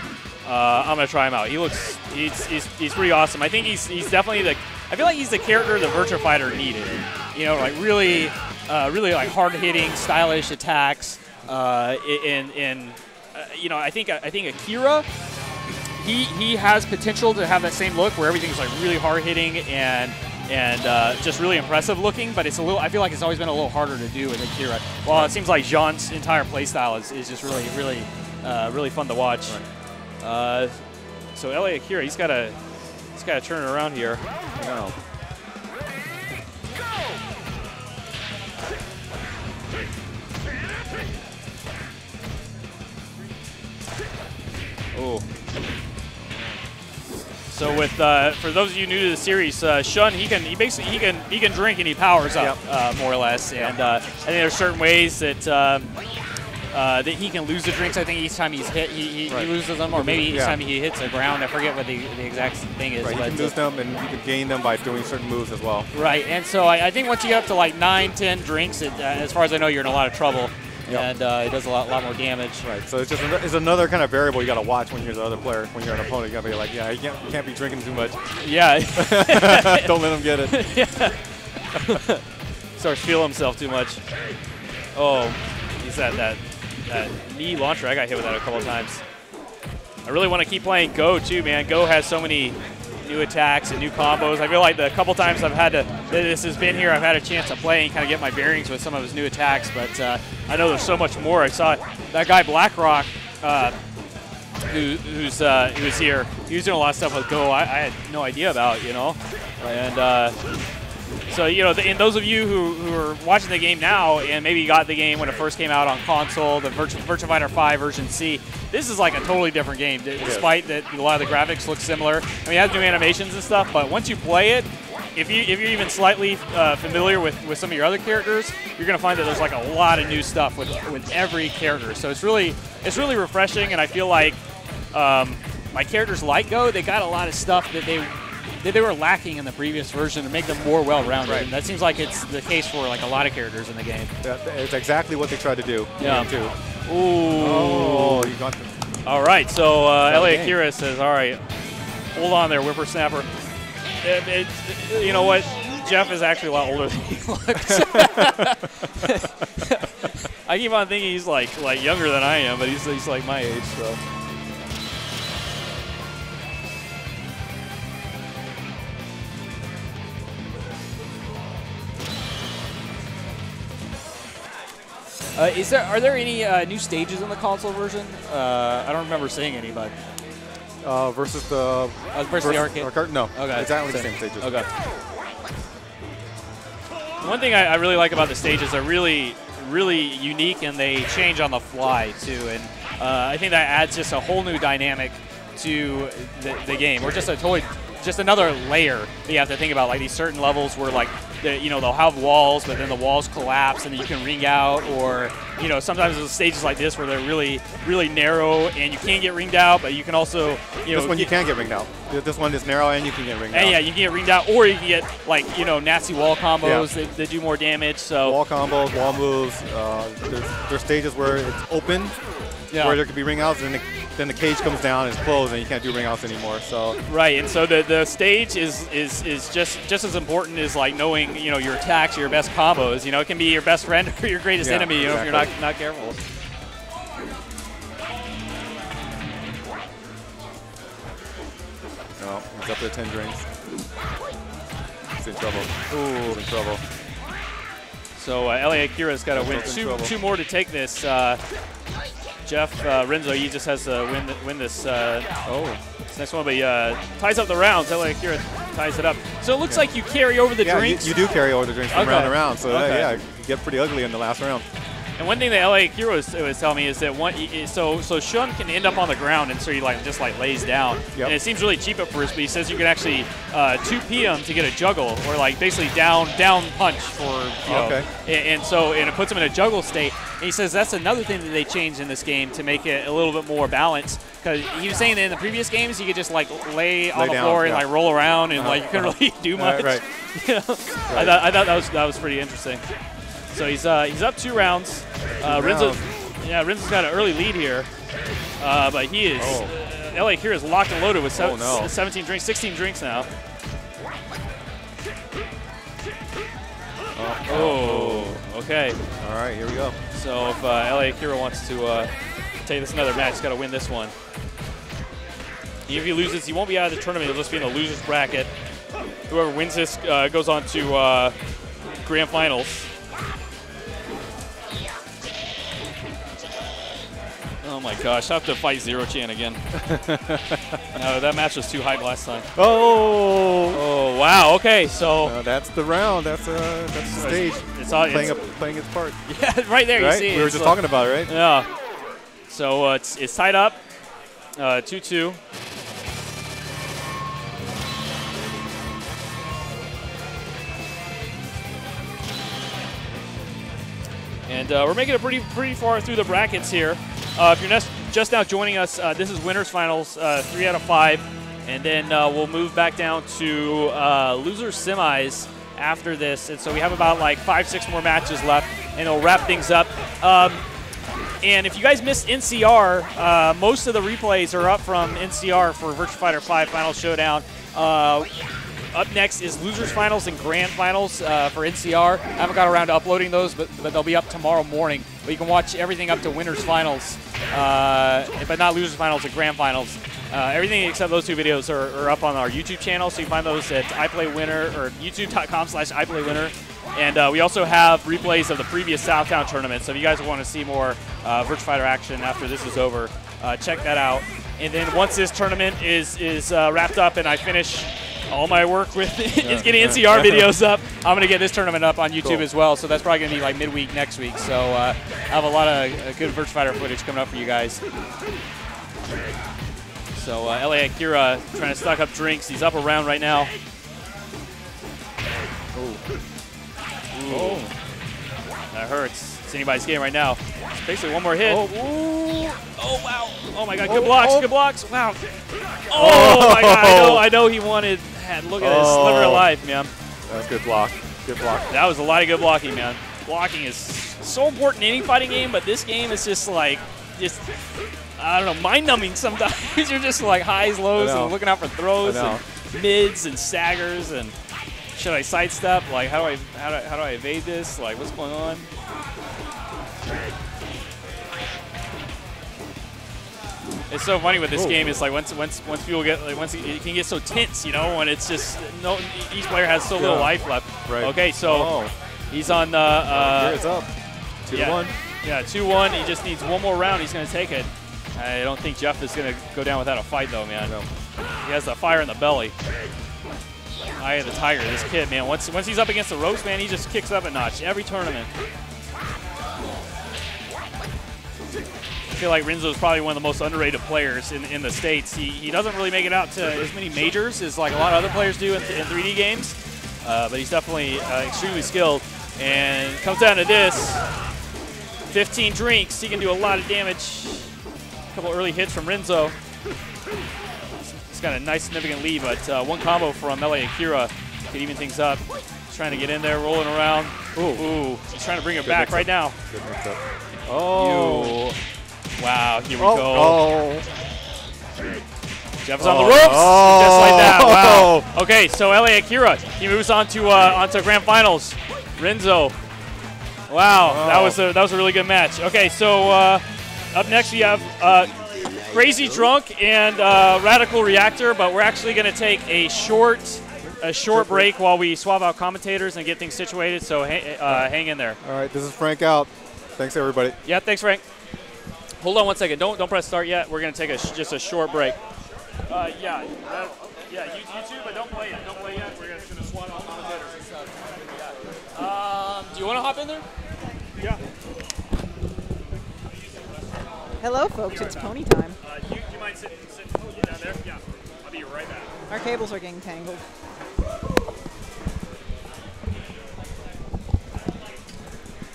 I'm gonna try him out. He's pretty awesome. I think he's definitely I feel like he's the character the Virtua Fighter needed. Like really like hard hitting, stylish attacks. I think Akira, he has potential to have that same look where everything's like really hard hitting and just really impressive looking, but I feel like it's always been a little harder to do with Akira. Well, it seems like Jean's entire playstyle is just really fun to watch. Right. So LA Akira, he's got to turn it around here. No. Oh. So with for those of you new to the series, Shun, he can drink and he powers up more or less, and I think there's certain ways that that he can lose the drinks. I think each time he's hit, he loses them, or maybe each time he hits the ground. I forget what the exact thing is. Right, you can lose them, and you can gain them by doing certain moves as well. Right, and so I think once you get up to like 9, 10 drinks, as far as I know, you're in a lot of trouble. And it does a lot more damage. Right. So it's another kind of variable you got to watch when you're the other player. When you're an opponent, you got to be like, yeah, you can't be drinking too much. Yeah. Don't let him get it. Yeah. Starts feeling himself too much. Oh, he's that knee launcher. I got hit with that a couple of times. I really want to keep playing Goh too, man. Goh has so many new attacks and new combos. I feel like the couple times this has been here, I've had a chance to play and kind of get my bearings with some of his new attacks, but I know there's so much more. I saw that guy BlackRock, who's here. He was doing a lot of stuff with Goh I had no idea about, you know. And so, you know, and those of you who are watching the game now and maybe got the game when it first came out on console, the Virtua Fighter 5 version C, this is like a totally different game, despite that a lot of the graphics look similar. I mean, it has new animations and stuff, but once you play it, if you're even slightly familiar with some of your other characters, you're going to find that there's like a lot of new stuff with every character. So it's really refreshing, and I feel like my characters like Goh, they got a lot of stuff that they were lacking in the previous version to make them more well-rounded. Right. And that seems like it's the case for like a lot of characters in the game. It's exactly what they tried to do. Yeah. Too. Ooh. Oh, you got them. All right, so LA Akira says, all right, hold on there, whippersnapper. You know what? Jeff is actually a lot older than he looks. I keep on thinking he's like younger than I am, but he's like my age, so. Are there any new stages in the console version? I don't remember seeing any, but Versus the arcade? No, okay. exactly the same stages. Okay. One thing I really like about the stages, they're really unique, and they change on the fly too. And I think that adds just a whole new dynamic to the game, or just another layer that you have to think about. Like these certain levels where like they'll have walls, but then the walls collapse and you can ring out, or sometimes there's stages like this where they're really narrow and you can't get ringed out, but you can also this one you can get ringed out. This one is narrow and you can get ringed out. Yeah, you can get ringed out, or you can get like nasty wall combos that do more damage. So wall combos, wall moves. There's stages where it's open, where there could be ring outs, and then the cage comes down and it's closed, and you can't do ring outs anymore. So right, and so the stage is just as important as like knowing your attacks, your best combos. It can be your best friend or your greatest enemy. If you're not careful. No, he's up to 10 drinks. He's in trouble. Ooh, he's in trouble. So LA Akira's got to win two more to take this. Jeff Renzo, he just has to win this next one, but he ties up the rounds. LA Akira ties it up. So it looks like you carry over the drinks. You do carry over the drinks from round to round. So it get pretty ugly in the last round. And one thing that LA Akira was telling me is that so Shun can end up on the ground, and so he just lays down. Yep. And it seems really cheap at first, but he says you can actually 2P him to get a juggle, or like basically down punch for and it puts him in a juggle state. And he says that's another thing that they changed in this game to make it a little bit more balanced. Because he was saying that in the previous games you could just lay on the floor and roll around, and you couldn't really do much. Right. I thought that was pretty interesting. So he's up 2 rounds. Renzo's got an early lead here, but he is. LA Akira is locked and loaded with 17 drinks, 16 drinks now. Okay. All right, here we go. So if LA Akira wants to take this another match, he's got to win this one. If he loses, he won't be out of the tournament. He'll just be in the losers bracket. Whoever wins this goes on to grand finals. Oh my gosh, I have to fight Zero Chan again. No, that match was too hype last time. Oh, wow, okay, so. That's the round, that's the stage. It's all, playing its part. Yeah, right there, you see. We were just talking about it, right? Yeah. So it's tied up, 2-2. And we're making it pretty far through the brackets here. If you're just now joining us, this is winners finals, 3 out of 5. And then we'll move back down to losers semis after this. And so we have about like 5-6 more matches left, and it'll wrap things up. And if you guys missed NCR, most of the replays are up from NCR for Virtua Fighter 5 Final Showdown. Up next is Losers Finals and Grand Finals for NCR. I haven't got around to uploading those, but they'll be up tomorrow morning. But you can watch everything up to Winners Finals, but not Losers Finals and Grand Finals. Everything except those 2 videos are up on our YouTube channel, so you can find those at iPlayWinner or youtube.com/iPlayWinner. And we also have replays of the previous Southtown tournament, so if you guys want to see more Virtua Fighter action after this is over, check that out. And then once this tournament is wrapped up and I finish all my work with is getting NCR videos up, I'm going to get this tournament up on YouTube as well. So that's probably going to be like midweek next week. So I have a lot of good Virtua Fighter footage coming up for you guys. So LA Akira trying to stock up drinks. He's up around right now. Oh, that hurts. It's anybody's game right now. It's basically one more hit. Oh, wow. Oh, my God. Good blocks. Good blocks. Wow. Oh, my God. I know he wanted. Look at his sliver of life, man. That was good block. Good block. That was a lot of good blocking, man. Blocking is so important in any fighting game, but this game is just like, I don't know, mind-numbing sometimes. You're just like highs, lows, and looking out for throws and mids and staggers and should I sidestep? Like, how do I evade this? Like, what's going on? It's so funny with this game. It's like once people get it can get so tense, you know, when it's just each player has so little life left. Right. Okay, so he's on the. Here it's up. 2-1. Yeah, 2-1. He just needs one more round. He's going to take it. I don't think Jeff is going to go down without a fight, though, man. No. He has the fire in the belly. Eye of the tiger, this kid, man. Once he's up against the ropes, man, he just kicks up a notch every tournament. I feel like Renzo's probably one of the most underrated players in the States. He doesn't really make it out to as many majors as like a lot of other players do in 3D games, but he's definitely extremely skilled. And it comes down to this, 15 drinks, he can do a lot of damage. A couple early hits from Renzo. He's got a nice significant lead, but one combo from LA Akira could even things up. He's trying to get in there, rolling around. Ooh, he's trying to bring it back right now. Good mix-up. Wow, here we go. Jeff's on the ropes, just like that. Wow. Okay, so LA Akira, he moves on to onto Grand Finals. Renzo. Wow, that was a really good match. Okay, so up next we have Crazy Drunk and Radical Reactor, but we're actually going to take a short break while we swap out commentators and get things situated. So hang in there. All right, this is Frank out. Thanks everybody. Yeah, thanks Frank. Hold on one second. Don't press start yet. We're going to take just a short break. Yeah, YouTube, but don't play yet. Don't play yet. We're going to swap out commentators and stuff. Do you want to hop in there? Yeah. Hello, folks. It's pony time. You might sit down there? Yeah. I'll be right back. Our cables are getting tangled.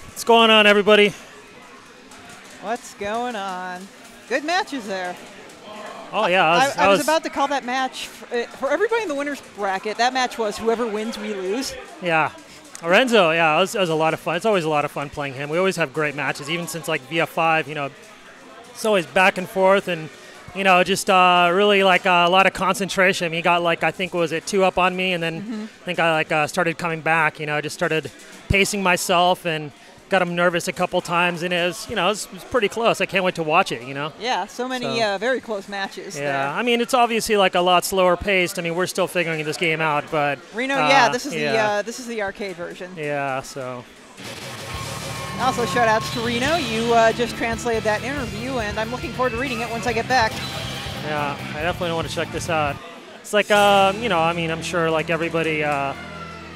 What's going on, everybody? What's going on? Good matches there. Oh, yeah. I was about to call that match. For everybody in the winner's bracket, that match was whoever wins, we lose. Yeah. Renzo, yeah, it was a lot of fun. It's always a lot of fun playing him. We always have great matches, even since, like, VF5, you know. It's always back and forth and, you know, just really, like, a lot of concentration. He got, like, I think, was it 2 up on me, and then I think I, like, started coming back, you know. I just started pacing myself and got him nervous a couple times, and it was, you know, it was pretty close. I can't wait to watch it, you know. Yeah, so many very close matches. Yeah, there. I mean, it's obviously like a lot slower paced. I mean, we're still figuring this game out, but Reno, this is the arcade version. Yeah, so. Also, shout outs to Reno. You just translated that interview, and I'm looking forward to reading it once I get back. Yeah, I definitely want to check this out. It's like, you know, I mean, I'm sure like everybody,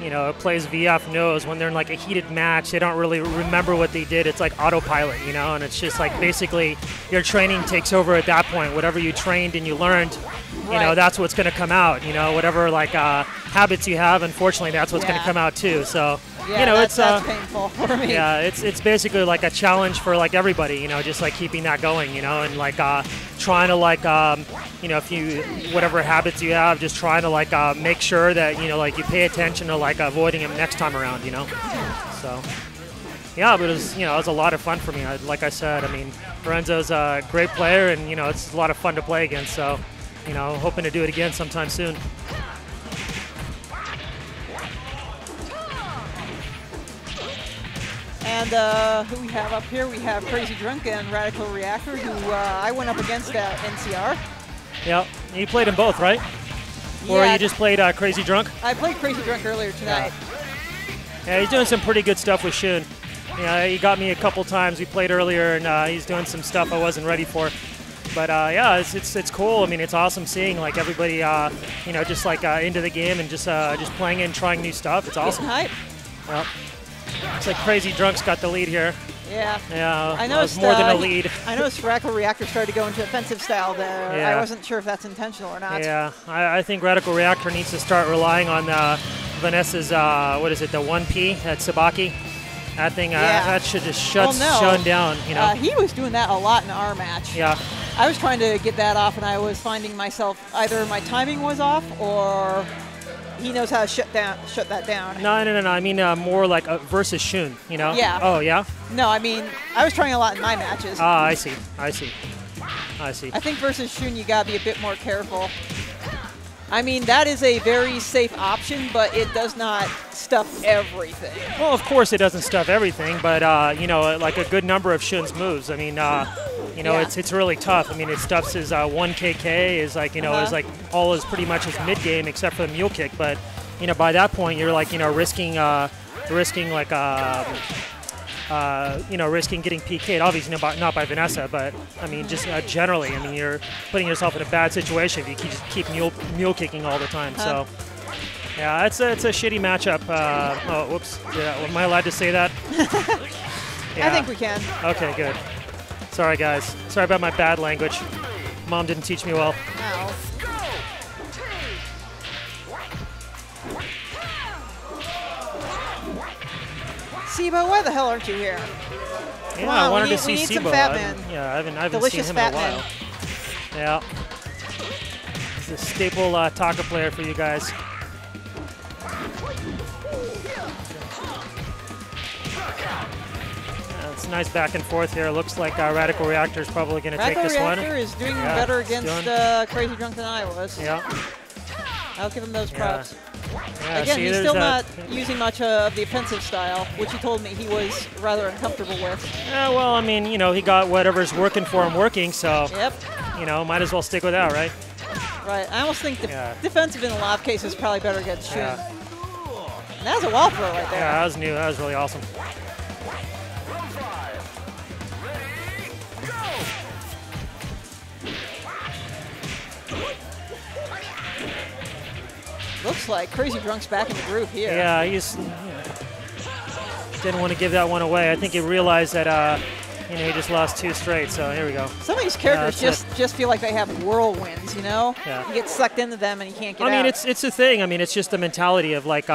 you know, plays VF knows when they're in like a heated match, they don't really remember what they did. It's like autopilot, you know, and it's just like basically your training takes over at that point. Whatever you trained and you learned, you know, that's what's going to come out. You know, whatever like habits you have, unfortunately, that's what's going to come out too. So Yeah, you know, that's it's painful for me. yeah, it's basically like a challenge for like everybody, you know, just like keeping that going, you know, and like trying to like you know, if you whatever habits you have, just trying to like make sure that, you know, like you pay attention to like avoiding him next time around, you know. So yeah, but it was, you know, it was a lot of fun for me. Like I said, I mean, Lorenzo's a great player, and you know, it's a lot of fun to play against. So, you know, hoping to do it again sometime soon. And who we have up here? We have Crazy Drunk and Radical Reactor, who I went up against at NCR. Yeah, you played them both, right? Or Yeah, you just played Crazy Drunk? I played Crazy Drunk earlier tonight. Yeah, he's doing some pretty good stuff with Shun. Yeah, he got me a couple times. We played earlier, and he's doing some stuff I wasn't ready for. But yeah, it's cool. I mean, it's awesome seeing like everybody, you know, just like into the game and just playing and trying new stuff. It's awesome. Hype. Well, looks like Crazy Drunk's got the lead here. Yeah. Yeah, I that noticed was more than a lead. I noticed Radical Reactor started to go into offensive style there. Yeah. I wasn't sure if that's intentional or not. Yeah, I think Radical Reactor needs to start relying on Vanessa's, what is it, the 1P at Sabaki. That thing, that should just shut Shun down, you know. He was doing that a lot in our match. Yeah. I was trying to get that off, and I was finding myself either my timing was off or he knows how to shut that down. No. I mean, more like versus Shun, you know? Yeah. Oh, yeah? No, I mean, I was trying a lot in my matches. Ah, I see. I think versus Shun, you gotta be a bit more careful. I mean, that is a very safe option, but it does not stuff everything. Well, of course it doesn't stuff everything, but, you know, like a good number of Shun's moves. I mean, you know, it's really tough. I mean, it stuffs his 1KK is like, you know, is like all is pretty much his mid game except for the mule kick. But, you know, by that point, you're like, you know, risking like, you know, risking getting PK'd. Obviously not by Vanessa, but I mean, just generally. I mean, you're putting yourself in a bad situation if you just keep mule kicking all the time. So, yeah, it's a shitty matchup. Oh, whoops. Yeah, am I allowed to say that? Yeah. I think we can. Okay, good. Sorry, guys. Sorry about my bad language. Mom didn't teach me well. Ow. Siba, why the hell aren't you here? Yeah, Come I on, wanted we need, to see we need Sibo. some fat men. Yeah, I haven't Delicious seen him in fat a while. men. Yeah. He's a staple taka player for you guys. It's nice back and forth here. Looks like Radical Reactor is probably going to take this one. Radical Reactor is doing better against Crazy Drunk than I was. Yeah. I'll give him those props. Yeah, Again, see, he's there's still not using much of the offensive style, which he told me he was rather uncomfortable with. Yeah, well, I mean, you know, he got whatever's working for him working, so, Yep. you know, might as well stick with that, right? Right. I almost think defensive in a lot of cases is probably better against Shun. And that was a wall throw right there. Yeah, that was new. That was really awesome. Looks like Crazy Drunk's back in the groove here. Yeah, he's didn't want to give that one away. I think he realized that you know, he just lost 2 straight. So here we go. Some of these characters just feel like they have whirlwinds, you know? Yeah. You get sucked into them and you can't get out. I mean, it's a thing. I mean, it's just the mentality of like,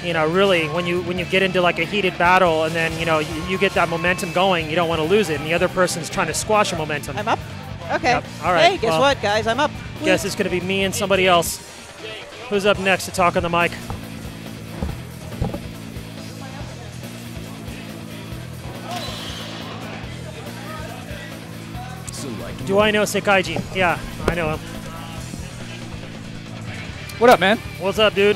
you know, really when you get into like a heated battle and then you know you get that momentum going, you don't want to lose it, and the other person's trying to squash your momentum. I'm up. Okay. Yep. All right. Hey, guess what, guys? I'm up. Guess it's going to be me and somebody else. Who's up next to talk on the mic? Do I know Sekaiji? Yeah, I know him. What up, man? What's up, dude?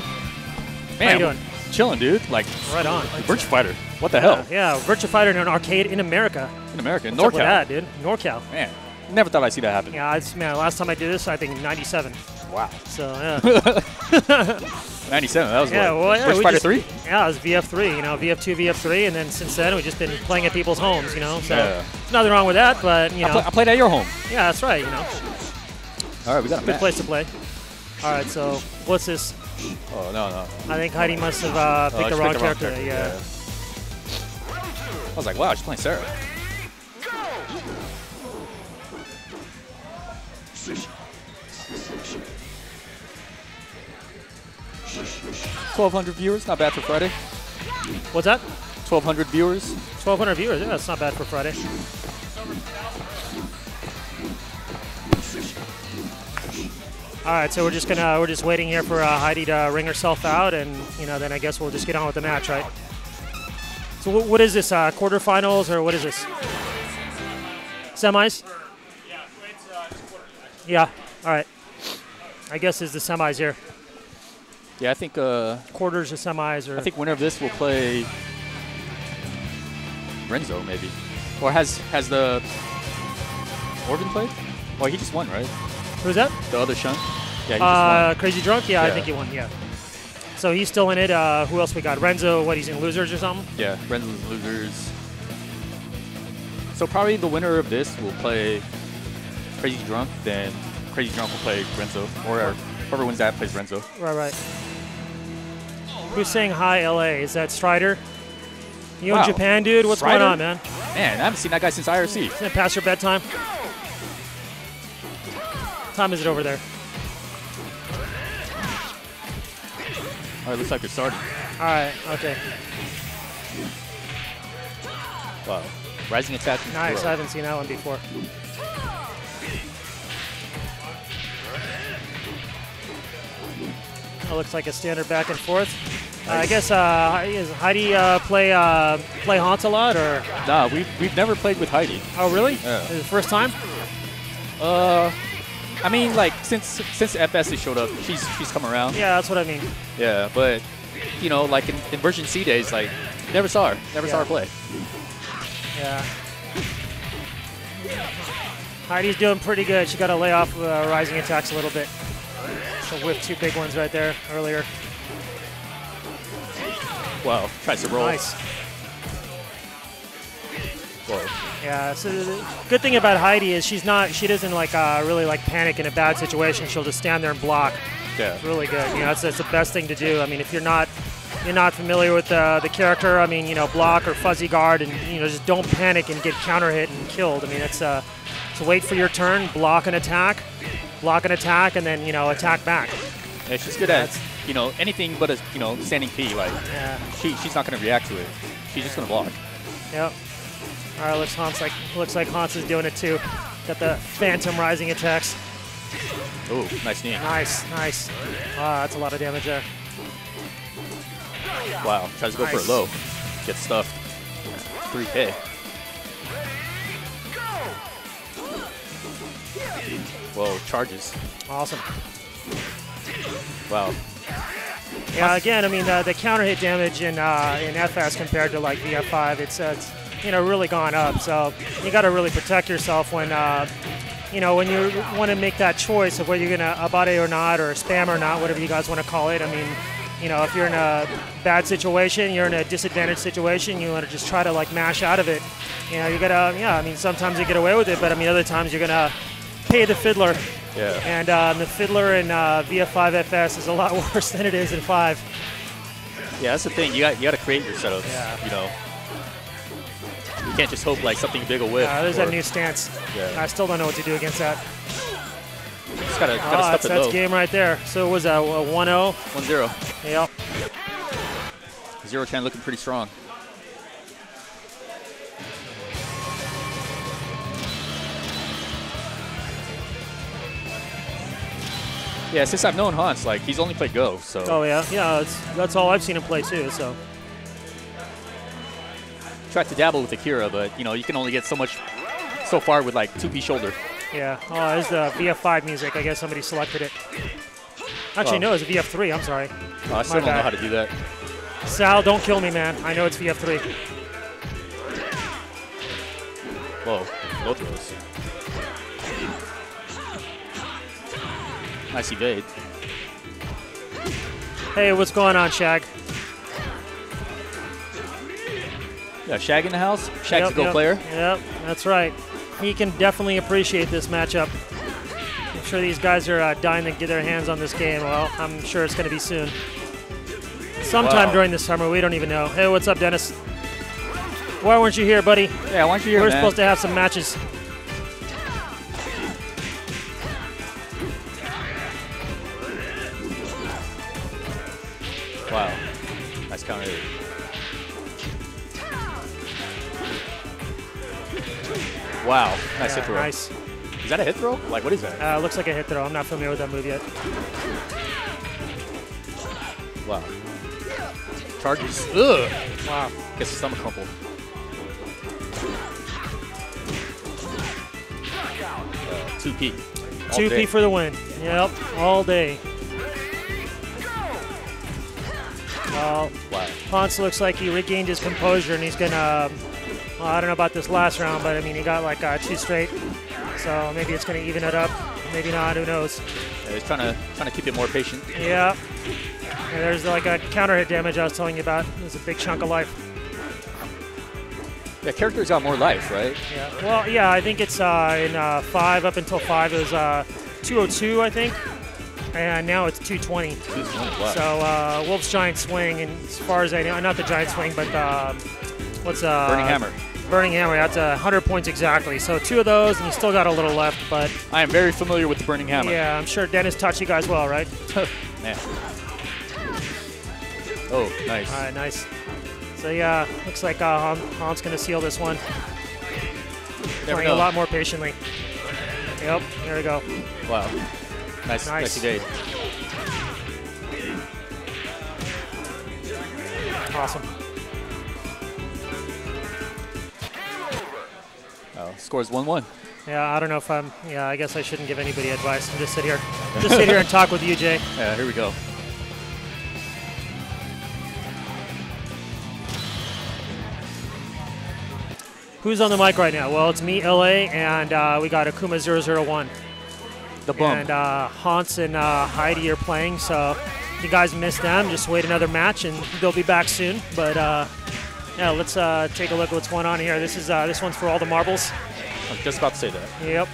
Man, How you doing? Chilling, dude. Like, Right on. Virtua Fighter. What the hell? Yeah, Virtua Fighter in an arcade in America. In America, in What's up with NorCal. that, dude? NorCal. Man, never thought I'd see that happen. Yeah, man, last time I did this, I think 97. Wow. So, yeah. 97, that was Yeah, what? well, yeah, Virtua we Fighter just- 3? Yeah, it was VF3, you know, VF2, VF3, and then since then we've just been playing at people's homes, you know. So, Yeah. nothing wrong with that, but, you know. I played at your home. Yeah, that's right, you know. All right, we got a Good match. place to play. All right, so what's this? Oh, no. I think Heidi must have picked the wrong character. Yeah. I was like, wow, she's playing Sarah. 1,200 viewers, not bad for Friday. What's that? 1,200 viewers. 1,200 viewers. Yeah, that's not bad for Friday. All right, so we're just waiting here for Heidi to ring herself out, and then I guess we'll just get on with the match, right? So what is this? Quarterfinals or what is this? Semis? Yeah. All right. I guess it's the semis here. Yeah, I think Quarters or semis, or I think winner of this will play Renzo maybe, or has the Orban played? Well, he just won, right? who's that? The other Shun. Yeah, he just won. Crazy Drunk. Yeah, I Yeah. think he won. Yeah. So he's still in it. Who else we got? Renzo. What? He's in losers or something? Yeah, Renzo's losers. So probably the winner of this will play Crazy Drunk, then Crazy Drunk will play Renzo, or whoever wins that plays Renzo. Right. Who's saying hi, LA? Is that Strider? You Wow. in Japan, dude? What's Strider? going on, man? Man, I haven't seen that guy since IRC. Isn't it past your bedtime? What time is it over there? All right, looks like they're starting. All right, okay. Wow. Rising attack. from Nice, Kujo. I haven't seen that one before. That looks like a standard back and forth. I guess is Heidi play Haunts a lot, or? Nah, we've never played with Heidi. Oh, really? Yeah. Is it the first time? I mean, like since FS has showed up, she's come around. Yeah, that's what I mean. Yeah, but like in version C days, like never saw her play. Yeah. Heidi's doing pretty good. She got to lay off rising attacks a little bit. She'll whip two big ones right there earlier. Wow, tries to roll. Nice. Whoa. Yeah, so the good thing about Heidi is she doesn't really panic in a bad situation. She'll just stand there and block. Yeah. It's really good. That's the best thing to do. I mean, if you're not familiar with the character, I mean, block or fuzzy guard, and just don't panic and get counter hit and killed. I mean, it's wait for your turn, block an attack, and then attack back. Yeah, she's good at anything but a standing P. Like she's not gonna react to it. She's just gonna block. Yep. All right, looks like Hans is doing it too. Got the phantom rising attacks. Oh, nice knee. Nice. Wow, that's a lot of damage there. Wow, tries to go for a low. Gets stuffed. 3K. Whoa, charges. Awesome. Wow. Yeah, again, I mean, the counter hit damage in FS compared to like VF5, it's really gone up. So you got to really protect yourself when when you want to make that choice of whether you're gonna abate or not, or spam or not, whatever you guys want to call it. I mean, if you're in a bad situation, you're in a disadvantaged situation, you want to just try to mash out of it. You gotta, I mean, sometimes you get away with it, but I mean, other times you're gonna pay the fiddler. Yeah. And the fiddler in VF5 FS is a lot worse than it is in 5. Yeah, that's the thing. You got to create your setups. Yeah. You can't just hope something big will whip. There's that new stance. Yeah. I still don't know what to do against that. Just gotta stuff it that's low. game right there. So it was a 1-0. 1-0. Yep. Zero Chan looking pretty strong. Yeah, since I've known Hans, he's only played Go, so. Oh yeah, that's all I've seen him play too. So. Tried to dabble with Akira, but you can only get so far with 2P shoulder. Yeah. Oh, there's the VF5 music. I guess somebody selected it. Actually, no, it's a VF3. I'm sorry. I still don't know how to do that. Sal, don't kill me, man. I know it's VF3. Whoa, both of those. Nice evade. Hey, what's going on, Shag? Yeah, Shag in the house. Shag's a Go player. Yep, that's right. He can definitely appreciate this matchup. I'm sure these guys are dying to get their hands on this game. Well, I'm sure it's going to be soon. Sometime during the summer, we don't even know. Hey, what's up, Dennis? Why weren't you here, buddy? Yeah, why weren't you here, We're man? supposed to have some matches. Wow. Nice counter. Wow, nice hit throw. Nice. Is that a hit throw? Like, what is that? Looks like a hit throw. I'm not familiar with that move yet. Wow. Charges. Ugh. Wow. Gets the stomach crumple. 2P. 2P for the win. Yep, all day. Well, Wow. Hans looks like he regained his composure, and he's gonna. Well, I don't know about this last round, but I mean, he got like 2 straight, so maybe it's gonna even it up. Maybe not. Who knows? Yeah, he's trying to keep it more patient. Yeah. And there's like a counter hit damage I was telling you about. There's a big chunk of life. Yeah, character's got more life, right? Yeah. Well, yeah, I think it's in 5 up until 5 it was 202, I think, and now it's 220. 220. Wow. So Wolf's giant swing, and as far as I know, not the giant swing, but what's Burning Hammer. Burning Hammer. That's 100 points exactly. So 2 of those, and you still got a little left. But I am very familiar with the Burning Hammer. yeah, I'm sure Dennis taught you guys well, right? Man. Oh, nice. All right, nice. So yeah, looks like Han's gonna seal this one. Playing a lot more patiently. Yep, there we go. Wow. Nice. Nice. Nice day. Awesome. Scores 1-1. Yeah, I don't know if I'm. Yeah, I guess I shouldn't give anybody advice. And just sit here and talk with you, Jay. Yeah, here we go. Who's on the mic right now? Well, it's me, LA, and we got Akuma 001. The bum. And Hans and Heidi are playing, so if you guys missed them, just wait another match, and they'll be back soon. But yeah, let's take a look at what's going on here. This one's for all the marbles. I was just about to say that. Yep.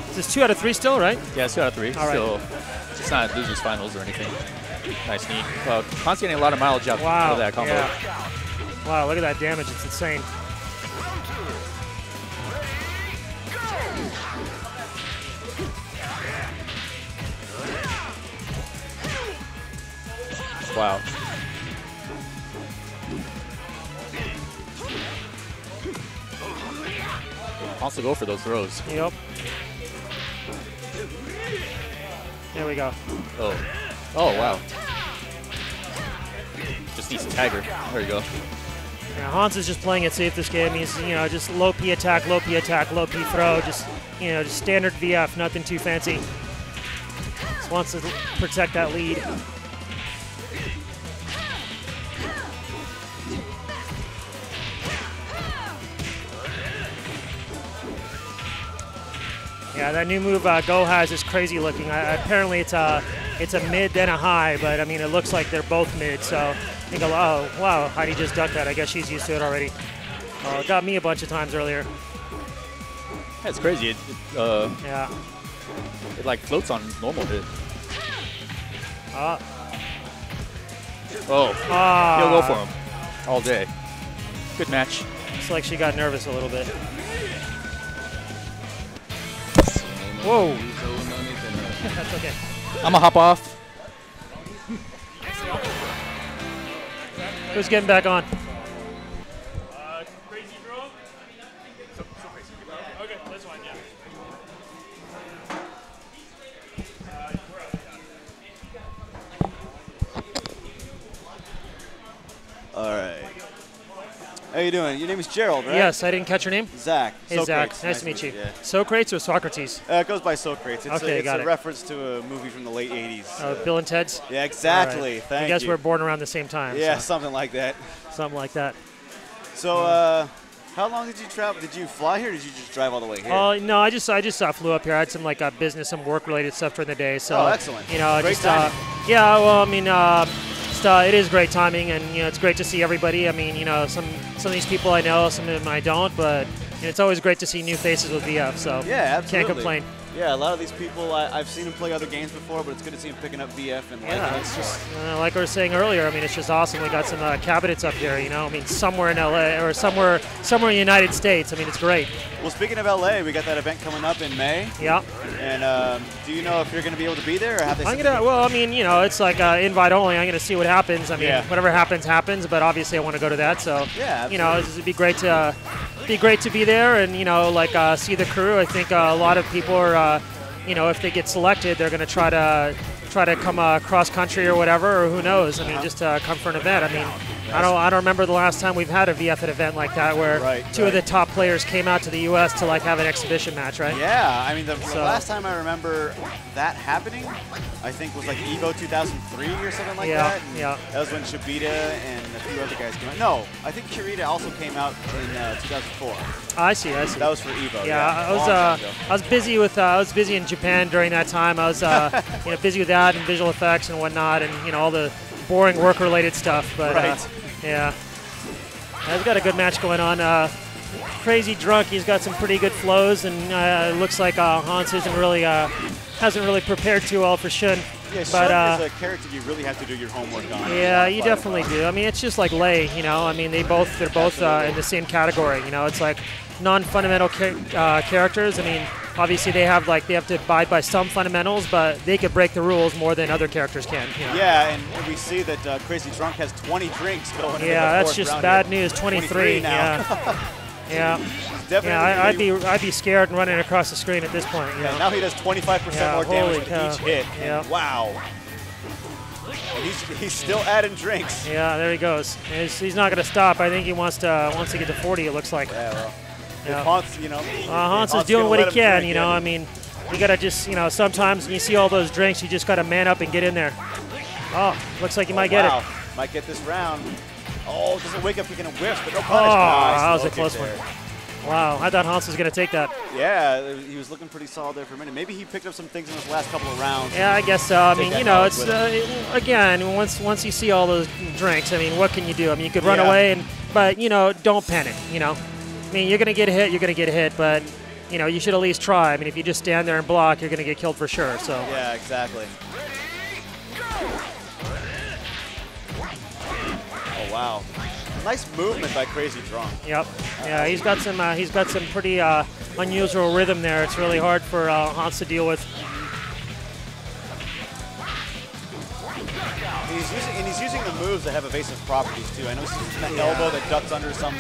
This is 2 out of 3 still, right? Yeah, it's 2 out of 3. All right. Still, it's not losers finals or anything. Nice knee. Han's getting a lot of mileage out of that combo. Yeah. Wow, look at that damage. It's insane. Wow. Wants to go for those throws. Yep. There we go. Oh. Oh, wow. Just needs a tagger. There you go. Yeah, Hans is just playing it safe this game. He's, just low P attack, low P attack, low P throw. Just, just standard VF, nothing too fancy. Just wants to protect that lead. Yeah, that new move Goh has is crazy looking. Apparently it's a mid then a high, but I mean it looks like they're both mid. So I think, oh wow, Heidi just ducked that. I guess she's used to it already. It got me a bunch of times earlier. That's crazy. Yeah. It like floats on normal hit. Oh. He'll go for him all day. Good match. Looks like she got nervous a little bit. Whoa. That's okay. I'm gonna hop off. Who's getting back on? Crazy draw? So crazy. Okay, that's fine, yeah. All right. How you doing? Your name is Gerald, right? Yes, I didn't catch your name. Zach. Hey, Socrates. Zach. Nice to meet you. Yeah. Socrates or Socrates? It goes by Socrates. It's Okay, it's got a it. reference to a movie from the late 80s. Bill and Ted's? Yeah, exactly. All right. Thank I guess you. we're born around the same time. Yeah, so. something like that. Something like that. So, how long did you travel? Did you fly here or did you just drive all the way here? No, I just flew up here. I had some business, some work related stuff during the day. So Oh, excellent. Great Great timing. Yeah, well, I mean, it is great timing, and it's great to see everybody. I mean, some of these people I know, some of them I don't, but it's always great to see new faces with VF. So Yeah, absolutely. can't complain. Yeah, a lot of these people, I've seen them play other games before, but it's good to see them picking up VF and Yeah, liking it. it's just like I was saying earlier. I mean, it's just awesome. We got some cabinets up here. I mean, somewhere in LA or somewhere in the United States. I mean, it's great. Well, speaking of LA, we got that event coming up in May. Yeah. And do you know if you're going to be able to be there, or have they? Well, I mean, it's like invite only. I'm gonna see what happens. I mean, Yeah. whatever happens, happens. But obviously, I want to go to that. So Yeah, absolutely. it'd be great to be great to be there and like see the crew. I think a lot of people are, if they get selected, they're going to try to come cross country or whatever, or who knows. I mean, just come for an event. I mean, I don't remember the last time we've had a VF event like that where two of the top players came out to the U.S. to like have an exhibition match, right? Yeah, I mean the last time I remember that happening, I think was like Evo 2003 or something like that. Yeah. That was when Shibita and a few other guys came out. No, I think Kirita also came out in 2004. I see. That was for Evo. Yeah, I was busy with I was busy in Japan during that time. I was busy with that and visual effects and whatnot, and all the boring work-related stuff. But yeah, I've got a good match going on. Crazy Drunk, he's got some pretty good flows, and it looks like Hans hasn't really prepared too well for Shun. Yeah, Shun is a character you really have to do your homework on. Yeah, you definitely do. I mean, it's just like Lei, I mean, they're both in the same category. It's like non-fundamental characters. I mean, obviously they have to abide by some fundamentals, but they could break the rules more than other characters can. Yeah, and we see that Crazy Drunk has 20 drinks going. Yeah, that's just bad news. 23 now. Yeah. Definitely. I'd be scared and running across the screen at this point. Yeah, now he does 25% more damage with each hit. Yeah. Wow. And he's still adding drinks. Yeah, there he goes. He's not going to stop. I think he wants to get to 40. It looks like. Yeah, well. Yeah. Hans, Hans is doing what he can. I mean, you got to just sometimes when you see all those drinks, you just got to man up and get in there. Oh, looks like he might get it. Might get this round. Oh, doesn't wake up picking a whiff, but no punish. That was a close one. Wow, I thought Hans was going to take that. Yeah, he was looking pretty solid there for a minute. Maybe he picked up some things in his last couple of rounds. Yeah, I guess so. I mean, it's again, once you see all those drinks, I mean, what can you do? I mean, you could run away, but don't panic. I mean, you're going to get hit, but you should at least try. I mean, if you just stand there and block, you're going to get killed for sure. So. Yeah, exactly. Oh wow. Nice movement by Crazy Drunk. Yep. Yeah, he's got some pretty unusual rhythm there. It's really hard for Hans to deal with. He's using the moves that have evasive properties too. I know he's using that elbow that ducks under some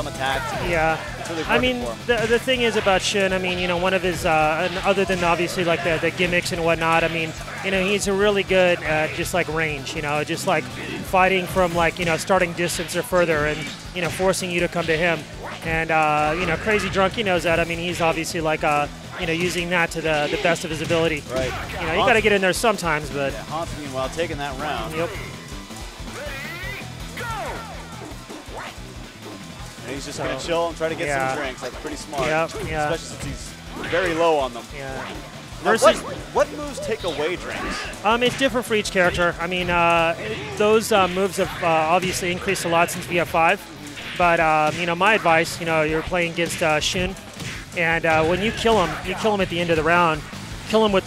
attacks. Yeah. It's really I mean, the thing is about Shun, I mean, one of his, other than obviously like the gimmicks and whatnot, I mean, he's a really good at just like range, just like fighting from like, starting distance or further and, forcing you to come to him. And, Crazy Drunk, he knows that. I mean, he's obviously like, using that to the best of his ability. Right. You got to get in there sometimes, but. Yeah, Hans, meanwhile, taking that round. Yep. And he's just going to chill and try to get some drinks. That's pretty smart. Yeah. Especially since he's very low on them. Yeah. What moves take away drinks? It's different for each character. I mean, those moves have obviously increased a lot since VF5. But, my advice, you're playing against Shun. And when you kill him at the end of the round. Kill him with